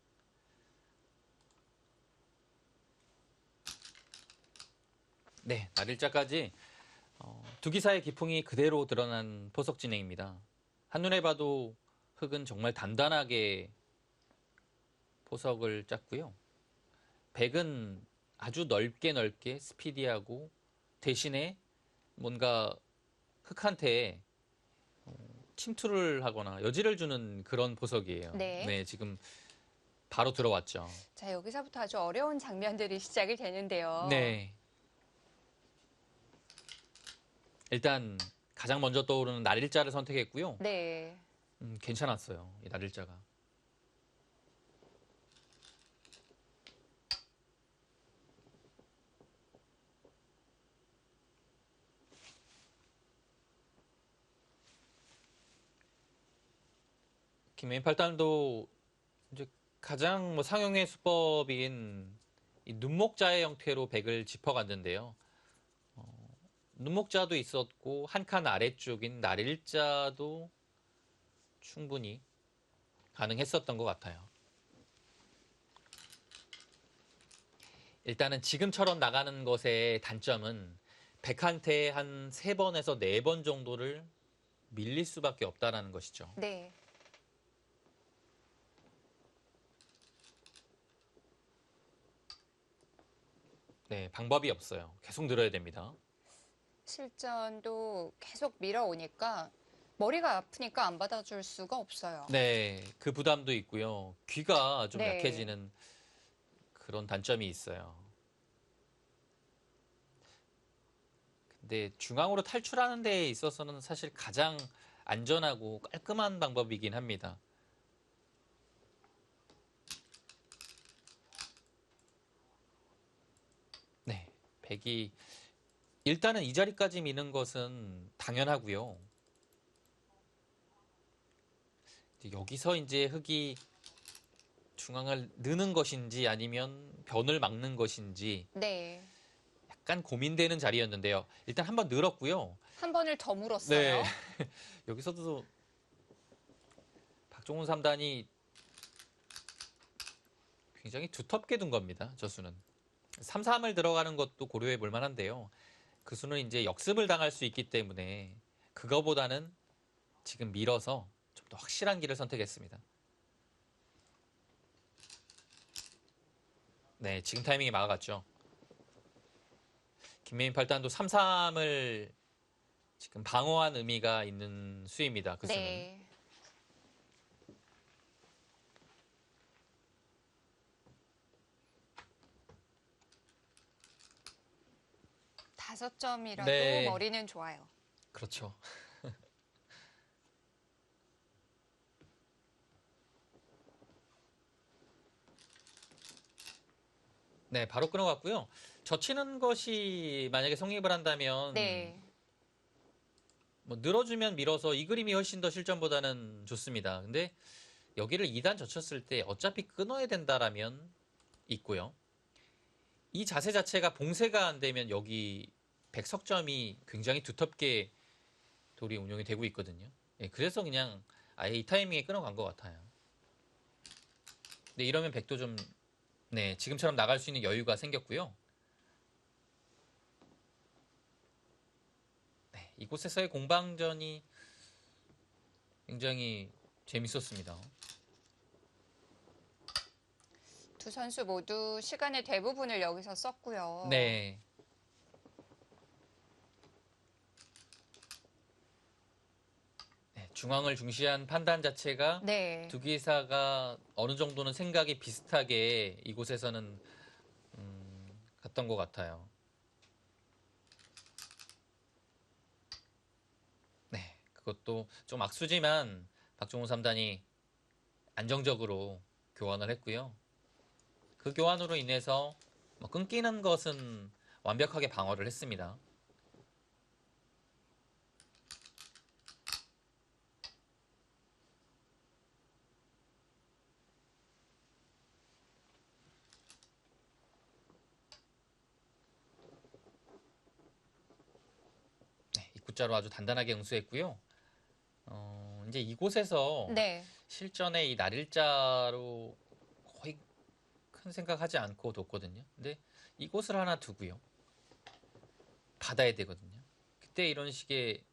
네, 날일자까지 두 기사의 기풍이 그대로 드러난 포석 진행입니다. 한눈에 봐도 흑은 정말 단단하게 포석을 짰고요. 백은 아주 넓게 스피디하고 대신에 뭔가 흑한테 침투를 하거나 여지를 주는 그런 보석이에요. 네. 지금 바로 들어왔죠. 자, 여기서부터 아주 어려운 장면들이 시작이 되는데요. 네. 일단 가장 먼저 떠오르는 날일자를 선택했고요. 네. 괜찮았어요. 이 날일자가. 김혜인 팔단도 이제 가장 상용의 수법인 이 눈목자의 형태로 백을 짚어갔는데요. 눈목자도 있었고 한 칸 아래쪽인 날일자도 충분히 가능했었던 것 같아요. 일단은 지금처럼 나가는 것의 단점은 백한테에 한 3번에서 4번 정도를 밀릴 수밖에 없다는 것이죠. 네. 네, 방법이 없어요. 계속 늘어야 됩니다. 실전도 계속 밀어오니까 머리가 아프니까 안 받아줄 수가 없어요. 네, 그 부담도 있고요. 귀가 좀 네. 약해지는 그런 단점이 있어요. 근데 중앙으로 탈출하는 데 있어서는 사실 가장 안전하고 깔끔한 방법이긴 합니다. 네, 백이 일단은 이 자리까지 미는 것은 당연하고요. 여기서 이제 흙이 중앙을 느는 것인지 아니면 변을 막는 것인지 네. 약간 고민되는 자리였는데요. 일단 한번 늘었고요. 한 번을 더 물었어요. 네. 여기서도 박종훈 3단이 굉장히 두텁게 둔 겁니다. 저 수는. 3-3을 들어가는 것도 고려해 볼 만한데요. 그 수는 이제 역습을 당할 수 있기 때문에 그거보다는 지금 밀어서 좀 더 확실한 길을 선택했습니다. 네, 지금 타이밍이 막아갔죠. 김매인 팔단도 3-3을 지금 방어한 의미가 있는 수입니다. 그 수는. 네. 다섯 점이라도 네. 머리는 좋아요. 그렇죠. 네, 바로 끊어갔고요. 젖히는 것이 만약에 성립을 한다면 네. 뭐 늘어주면 밀어서 이 그림이 훨씬 더 실전보다는 좋습니다. 근데 여기를 2단 젖혔을 때 어차피 끊어야 된다라면 있고요. 이 자세 자체가 봉쇄가 안 되면 여기 백석점이 굉장히 두텁게 돌이 운용이 되고 있거든요. 그래서 그냥 아예 이 타이밍에 끊어간 것 같아요. 근데 이러면 백도 좀 네, 지금처럼 나갈 수 있는 여유가 생겼고요. 네, 이곳에서의 공방전이 굉장히 재밌었습니다. 두 선수 모두 시간의 대부분을 여기서 썼고요. 네. 네, 중앙을 중시한 판단 자체가 네. 두 기사가 어느 정도는 생각이 비슷하게 이곳에서는 갔던 것 같아요. 네, 그것도 좀 악수지만 박종훈 3단이 안정적으로 교환을 했고요. 그 교환으로 인해서 뭐 끊기는 것은 완벽하게 방어를 했습니다. 네, 입구자로 아주 단단하게 응수했고요. 이제 이곳에서 네. 실전에 이 날일자로 거의 큰 생각하지 않고 뒀거든요. 근데 이곳을 하나 두고요. 받아야 되거든요. 그때 이런 식의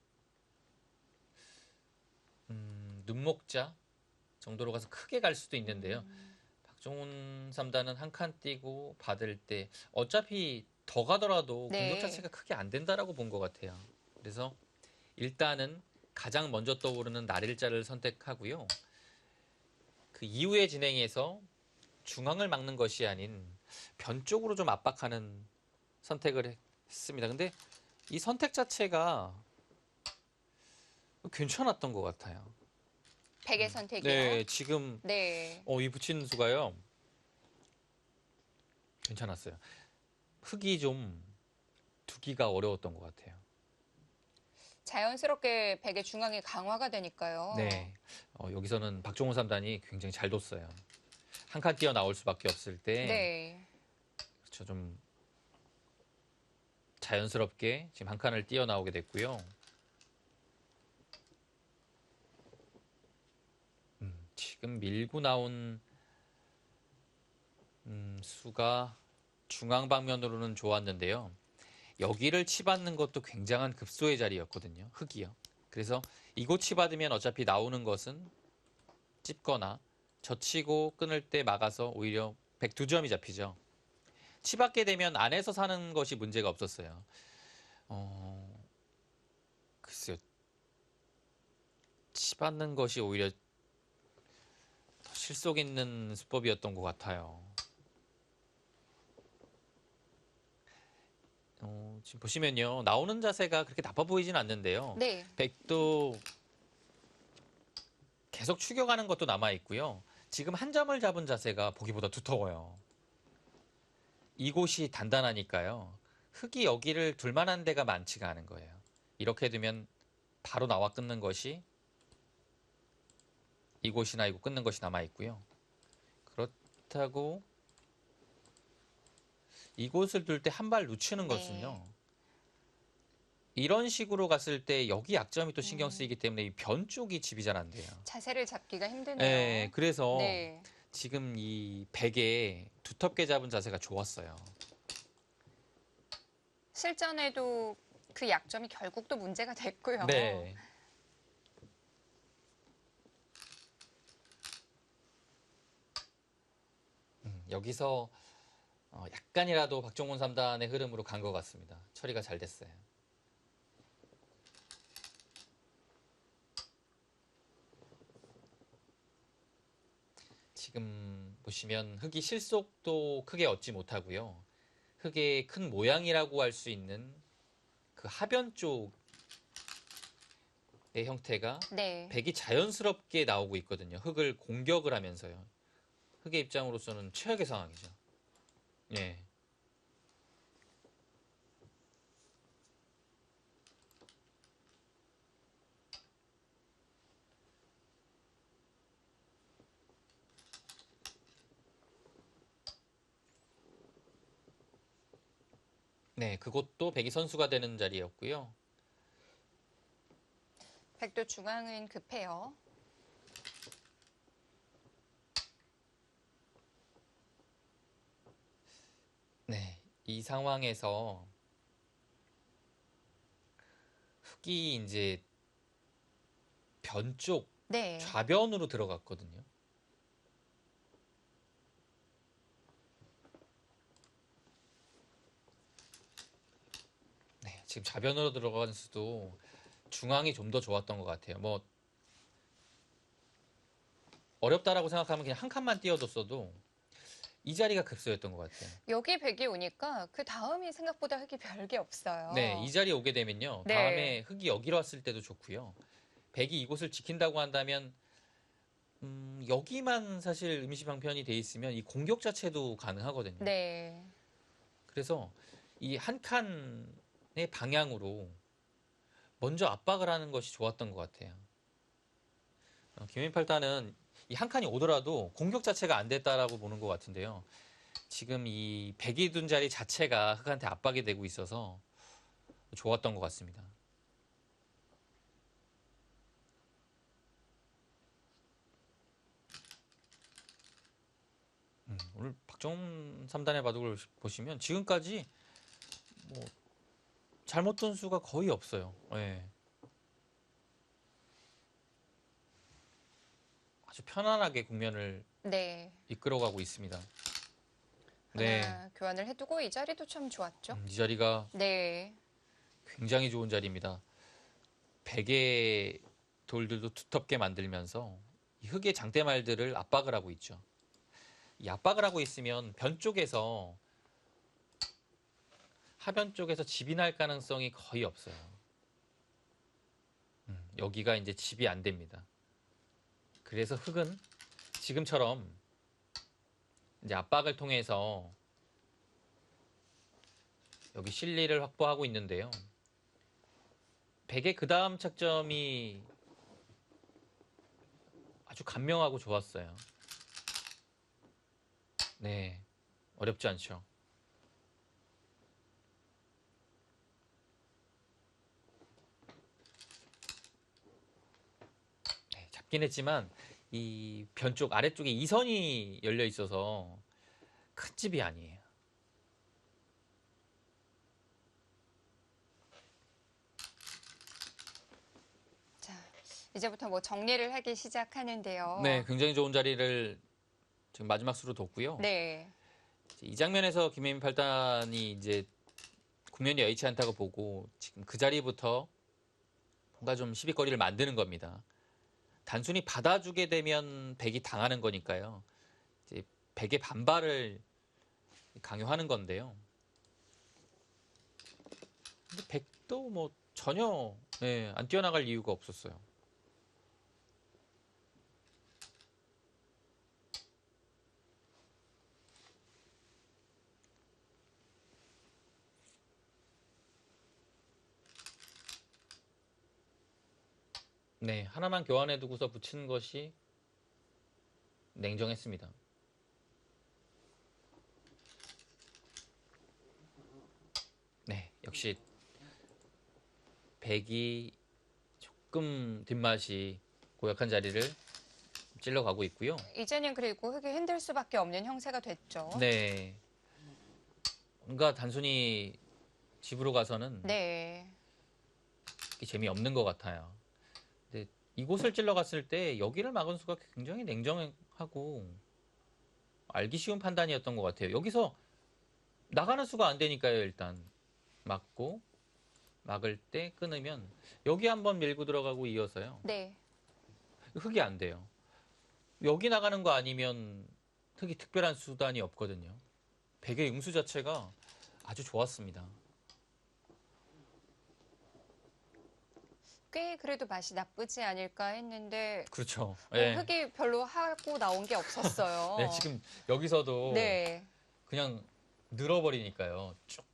눈목자 정도로 가서 크게 갈 수도 있는데요. 박종훈 3단은 한 칸 띄고 받을 때 어차피 더 가더라도 네. 공격 자체가 크게 안 된다라고 본 것 같아요. 그래서 일단은 가장 먼저 떠오르는 날일자를 선택하고요. 그 이후의 진행에서 중앙을 막는 것이 아닌 변 쪽으로 좀 압박하는 선택을 했습니다. 근데 이 선택 자체가 괜찮았던 것 같아요. 백의 선택이요. 네, 지금 네. 이 붙이는 수가요. 괜찮았어요. 흙이 좀 두기가 어려웠던 것 같아요. 자연스럽게 백의 중앙이 강화가 되니까요. 네, 여기서는 박종훈 3단이 굉장히 잘 뒀어요. 한 칸 뛰어 나올 수밖에 없을 때, 네. 그렇죠, 좀 자연스럽게 지금 한 칸을 뛰어 나오게 됐고요. 지금 밀고 나온 수가 중앙 방면으로는 좋았는데요. 여기를 치받는 것도 굉장한 급소의 자리였거든요. 흙이요. 그래서 이곳 치받으면 어차피 나오는 것은 찝거나 젖히고 끊을 때 막아서 오히려 102점이 잡히죠. 치받게 되면 안에서 사는 것이 문제가 없었어요. 글쎄요. 치받는 것이 오히려 더 실속 있는 수법이었던 것 같아요. 지금 보시면요. 나오는 자세가 그렇게 나빠 보이진 않는데요. 네. 백도 계속 추격하는 것도 남아있고요. 지금 한 점을 잡은 자세가 보기보다 두터워요. 이곳이 단단하니까요. 흙이 여기를 둘만한 데가 많지가 않은 거예요. 이렇게 되면 바로 나와 끊는 것이 이곳이나 이곳 끊는 것이 남아있고요. 그렇다고 이곳을 둘 때 한 발 놓치는 네. 것은요. 이런 식으로 갔을 때 여기 약점이 또 신경 쓰이기 때문에 이 변 쪽이 집이 잘 안 돼요. 자세를 잡기가 힘드네요. 네, 그래서 네. 지금 이 백에 두텁게 잡은 자세가 좋았어요. 실전에도 그 약점이 결국 또 문제가 됐고요. 네. 여기서 약간이라도 박종훈 3단의 흐름으로 간 것 같습니다. 처리가 잘 됐어요. 지금 보시면 흙이 실속도 크게 얻지 못하고요. 흙의 큰 모양이라고 할 수 있는 그 하변 쪽의 형태가 네. 백이 자연스럽게 나오고 있거든요. 흙을 공격을 하면서요. 흙의 입장으로서는 최악의 상황이죠. 예. 네, 그것도 백이 선수가 되는 자리였고요. 백도 중앙은 급해요. 네, 이 상황에서 흙이 이제 변 쪽 네. 좌변으로 들어갔거든요. 네, 지금 좌변으로 들어간 수도 중앙이 좀 더 좋았던 것 같아요. 뭐 어렵다라고 생각하면 그냥 한 칸만 띄워줬어도 이 자리가 급소였던 것 같아요. 여기 백이 오니까 그 다음이 생각보다 흙이 별게 없어요. 네, 이 자리에 오게 되면요. 네. 다음에 흙이 여기로 왔을 때도 좋고요. 백이 이곳을 지킨다고 한다면 여기만 사실 임시방편이 돼 있으면 이 공격 자체도 가능하거든요. 네. 그래서 이 한 칸의 방향으로 먼저 압박을 하는 것이 좋았던 것 같아요. 김혜민 팔단은 이 한 칸이 오더라도 공격 자체가 안 됐다라고 보는 것 같은데요. 지금 이 백이 둔 자리 자체가 흙한테 압박이 되고 있어서 좋았던 것 같습니다. 오늘 박정훈 3단의 바둑을 보시면 지금까지 뭐 잘못 둔 수가 거의 없어요. 네. 아주 편안하게 국면을 네. 이끌어가고 있습니다. 하나 네, 교환을 해두고 이 자리도 참 좋았죠. 이 자리가 네. 굉장히 좋은 자리입니다. 베개 돌들도 두텁게 만들면서 이 흙의 장대말들을 압박을 하고 있죠. 이 압박을 하고 있으면 변 쪽에서 하변 쪽에서 집이 날 가능성이 거의 없어요. 여기가 이제 집이 안 됩니다. 그래서 흙은 지금처럼 이제 압박을 통해서 여기 실리를 확보하고 있는데요. 백의 그 다음 착점이 아주 간명하고 좋았어요. 네, 어렵지 않죠. 네, 잡긴 했지만 이 변 쪽 아래쪽에 이선이 열려 있어서 큰 집이 아니에요. 자, 이제부터 뭐 정리를 하기 시작하는데요. 네, 굉장히 좋은 자리를 지금 마지막 수로 뒀고요. 네. 이 장면에서 김혜민 팔단이 이제 국면이 여의치 않다고 보고 지금 그 자리부터 뭔가 좀 시비거리를 만드는 겁니다. 단순히 받아주게 되면 백이 당하는 거니까요. 이제 백의 반발을 강요하는 건데요. 근데 백도 뭐 전혀 안 뛰어나갈 이유가 없었어요. 네, 하나만 교환해 두고서 붙이는 것이 냉정했습니다. 네, 역시 백이 조금 뒷맛이 고약한 자리를 찔러가고 있고요. 이제는 그리고 흙이 흔들 수밖에 없는 형세가 됐죠. 네, 뭔가 단순히 집으로 가서는 네. 재미없는 것 같아요. 근데 이곳을 찔러갔을 때 여기를 막은 수가 굉장히 냉정하고 알기 쉬운 판단이었던 것 같아요. 여기서 나가는 수가 안 되니까요. 일단 막고 막을 때 끊으면 여기 한번 밀고 들어가고 이어서요. 네. 흙이 안 돼요. 여기 나가는 거 아니면 흙이 특별한 수단이 없거든요. 백의 응수 자체가 아주 좋았습니다. 꽤 그래도 맛이 나쁘지 않을까 했는데 그렇죠. 네. 흙이 별로 하고 나온 게 없었어요. 네, 지금 여기서도 네. 그냥 늘어버리니까요. 쭉.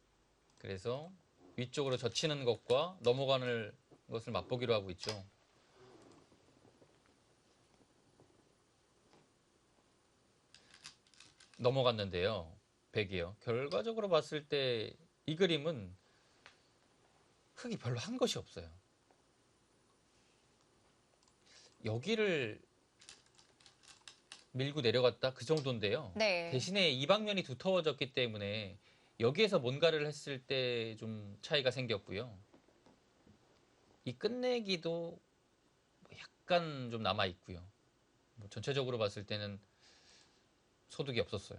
그래서 위쪽으로 젖히는 것과 넘어가는 것을 맛보기로 하고 있죠. 넘어갔는데요. 백이요. 결과적으로 봤을 때 이 그림은 흙이 별로 한 것이 없어요. 여기를 밀고 내려갔다 그 정도인데요. 네. 대신에 이 방면이 두터워졌기 때문에 여기에서 뭔가를 했을 때 좀 차이가 생겼고요. 이 끝내기도 약간 좀 남아 있고요. 뭐 전체적으로 봤을 때는 소득이 없었어요.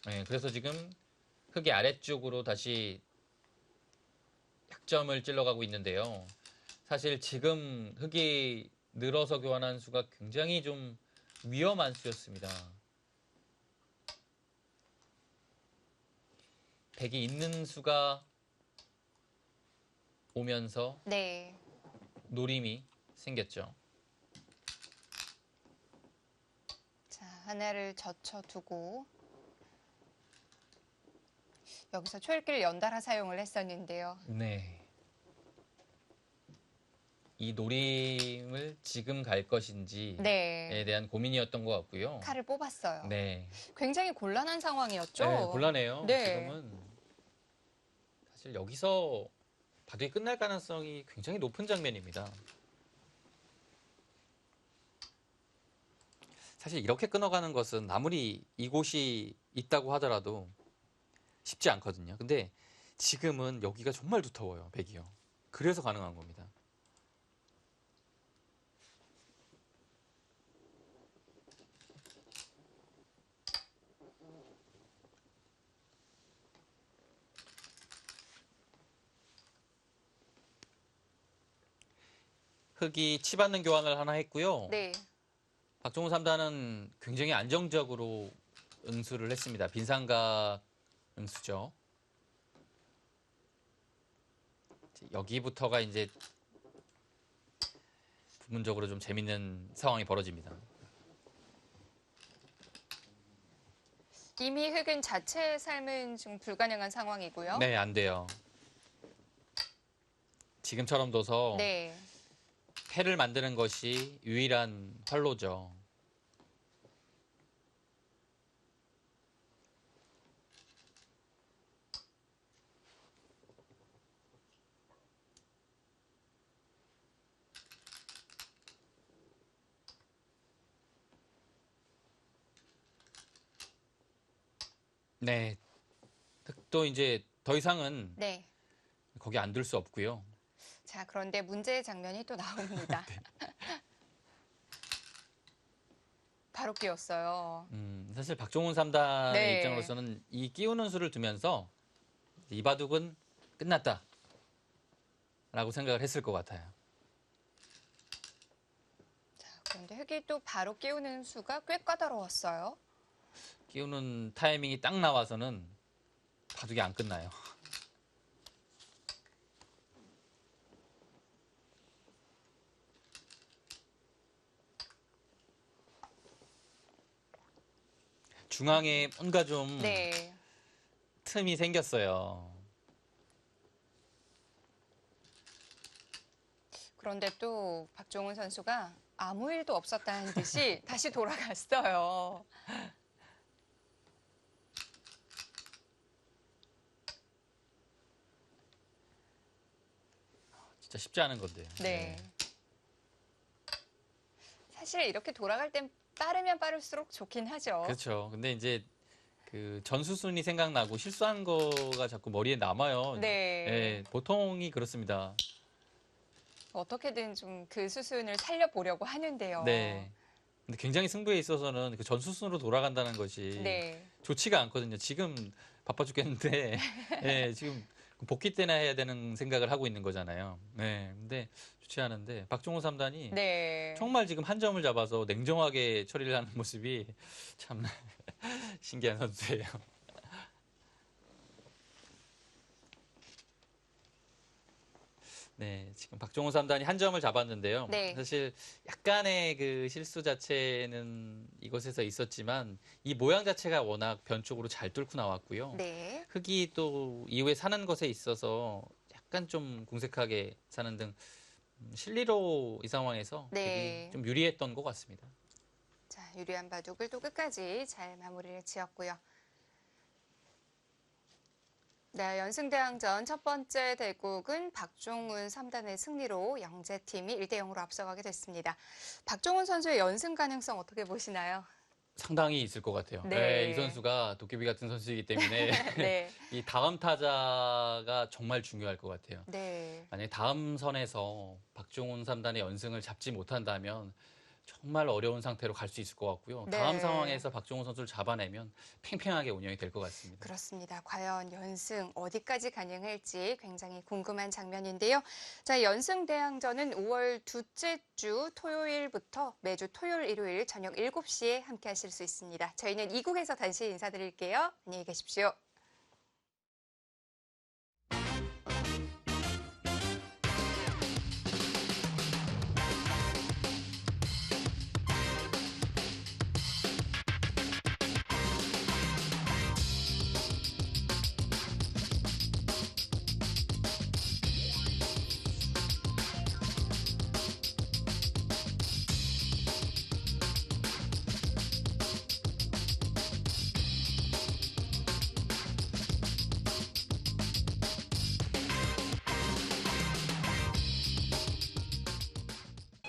네, 그래서 지금 흙의 아래쪽으로 다시 약점을 찔러가고 있는데요. 사실 지금 흙이 늘어서 교환한 수가 굉장히 좀 위험한 수였습니다. 백이 있는 수가 오면서 네. 노림이 생겼죠. 자, 하나를 젖혀두고 여기서 초읽기를 연달아 사용을 했었는데요. 네. 이 노림을 지금 갈 것인지에 네. 대한 고민이었던 것 같고요. 칼을 뽑았어요. 네. 굉장히 곤란한 상황이었죠. 네, 곤란해요. 네. 지금은 사실 여기서 바둑이 끝날 가능성이 굉장히 높은 장면입니다. 사실 이렇게 끊어가는 것은 아무리 이곳이 있다고 하더라도 쉽지 않거든요. 근데 지금은 여기가 정말 두터워요, 백이요. 그래서 가능한 겁니다. 흑이 치받는 교환을 하나 했고요. 네. 박종훈 3단은 굉장히 안정적으로 응수를 했습니다. 빈상각 응수죠. 여기부터가 이제 부분적으로 좀 재밌는 상황이 벌어집니다. 이미 흑은 자체 삶은 지금 불가능한 상황이고요. 네, 안 돼요. 지금처럼 둬서 네. 패를 만드는 것이 유일한 활로죠. 네, 또 이제 더 이상은 네. 거기 안 둘 수 없고요. 자, 그런데 문제의 장면이 또 나옵니다. 바로 끼웠어요. 사실 박종훈 3단의 네. 입장으로서는 이 끼우는 수를 두면서 이 바둑은 끝났다 라고 생각을 했을 것 같아요. 자, 그런데 흑이 또 바로 끼우는 수가 꽤 까다로웠어요. 끼우는 타이밍이 딱 나와서는 바둑이 안 끝나요. 중앙에 뭔가 좀 네. 틈이 생겼어요. 그런데 또 박종훈 선수가 아무 일도 없었다는 듯이 다시 돌아갔어요. 진짜 쉽지 않은 건데요. 네. 사실 이렇게 돌아갈 땐 빠르면 빠를수록 좋긴 하죠. 그렇죠. 근데 이제 그 전수순이 생각나고 실수한 거가 자꾸 머리에 남아요. 네. 예, 보통이 그렇습니다. 어떻게든 좀 그 수순을 살려보려고 하는데요. 네. 근데 굉장히 승부에 있어서는 그 전수순으로 돌아간다는 것이 네. 좋지가 않거든요. 지금 바빠 죽겠는데, 예, 지금 복귀 때나 해야 되는 생각을 하고 있는 거잖아요. 네. 근데 좋지 않은데 박종훈 3단이 네. 정말 지금 한 점을 잡아서 냉정하게 처리를 하는 모습이 참 신기한 선수예요. 네, 지금 박종훈 3단이 한 점을 잡았는데요. 네. 사실 약간의 그 실수 자체는 이것에서 있었지만 이 모양 자체가 워낙 변쪽으로 잘 뚫고 나왔고요. 네. 흑이 또 이후에 사는 것에 있어서 약간 좀 궁색하게 사는 등 실리로 이 상황에서 네. 되게 좀 유리했던 것 같습니다. 자, 유리한 바둑을 또 끝까지 잘 마무리를 지었고요. 네, 연승대항전 첫 번째 대국은 박종훈 3단의 승리로 영재팀이 1대0으로 앞서가게 됐습니다. 박종훈 선수의 연승 가능성 어떻게 보시나요? 상당히 있을 것 같아요. 네. 네, 이 선수가 도깨비 같은 선수이기 때문에 네. 이 다음 타자가 정말 중요할 것 같아요. 네. 만약에 다음 선에서 박종훈 3단의 연승을 잡지 못한다면 정말 어려운 상태로 갈 수 있을 것 같고요. 네. 다음 상황에서 박종훈 선수를 잡아내면 팽팽하게 운영이 될 것 같습니다. 그렇습니다. 과연 연승 어디까지 가능할지 굉장히 궁금한 장면인데요. 자, 연승대항전은 5월 둘째 주 토요일부터 매주 토요일, 일요일 저녁 7시에 함께 하실 수 있습니다. 저희는 이국에서 다시 인사드릴게요. 안녕히 계십시오.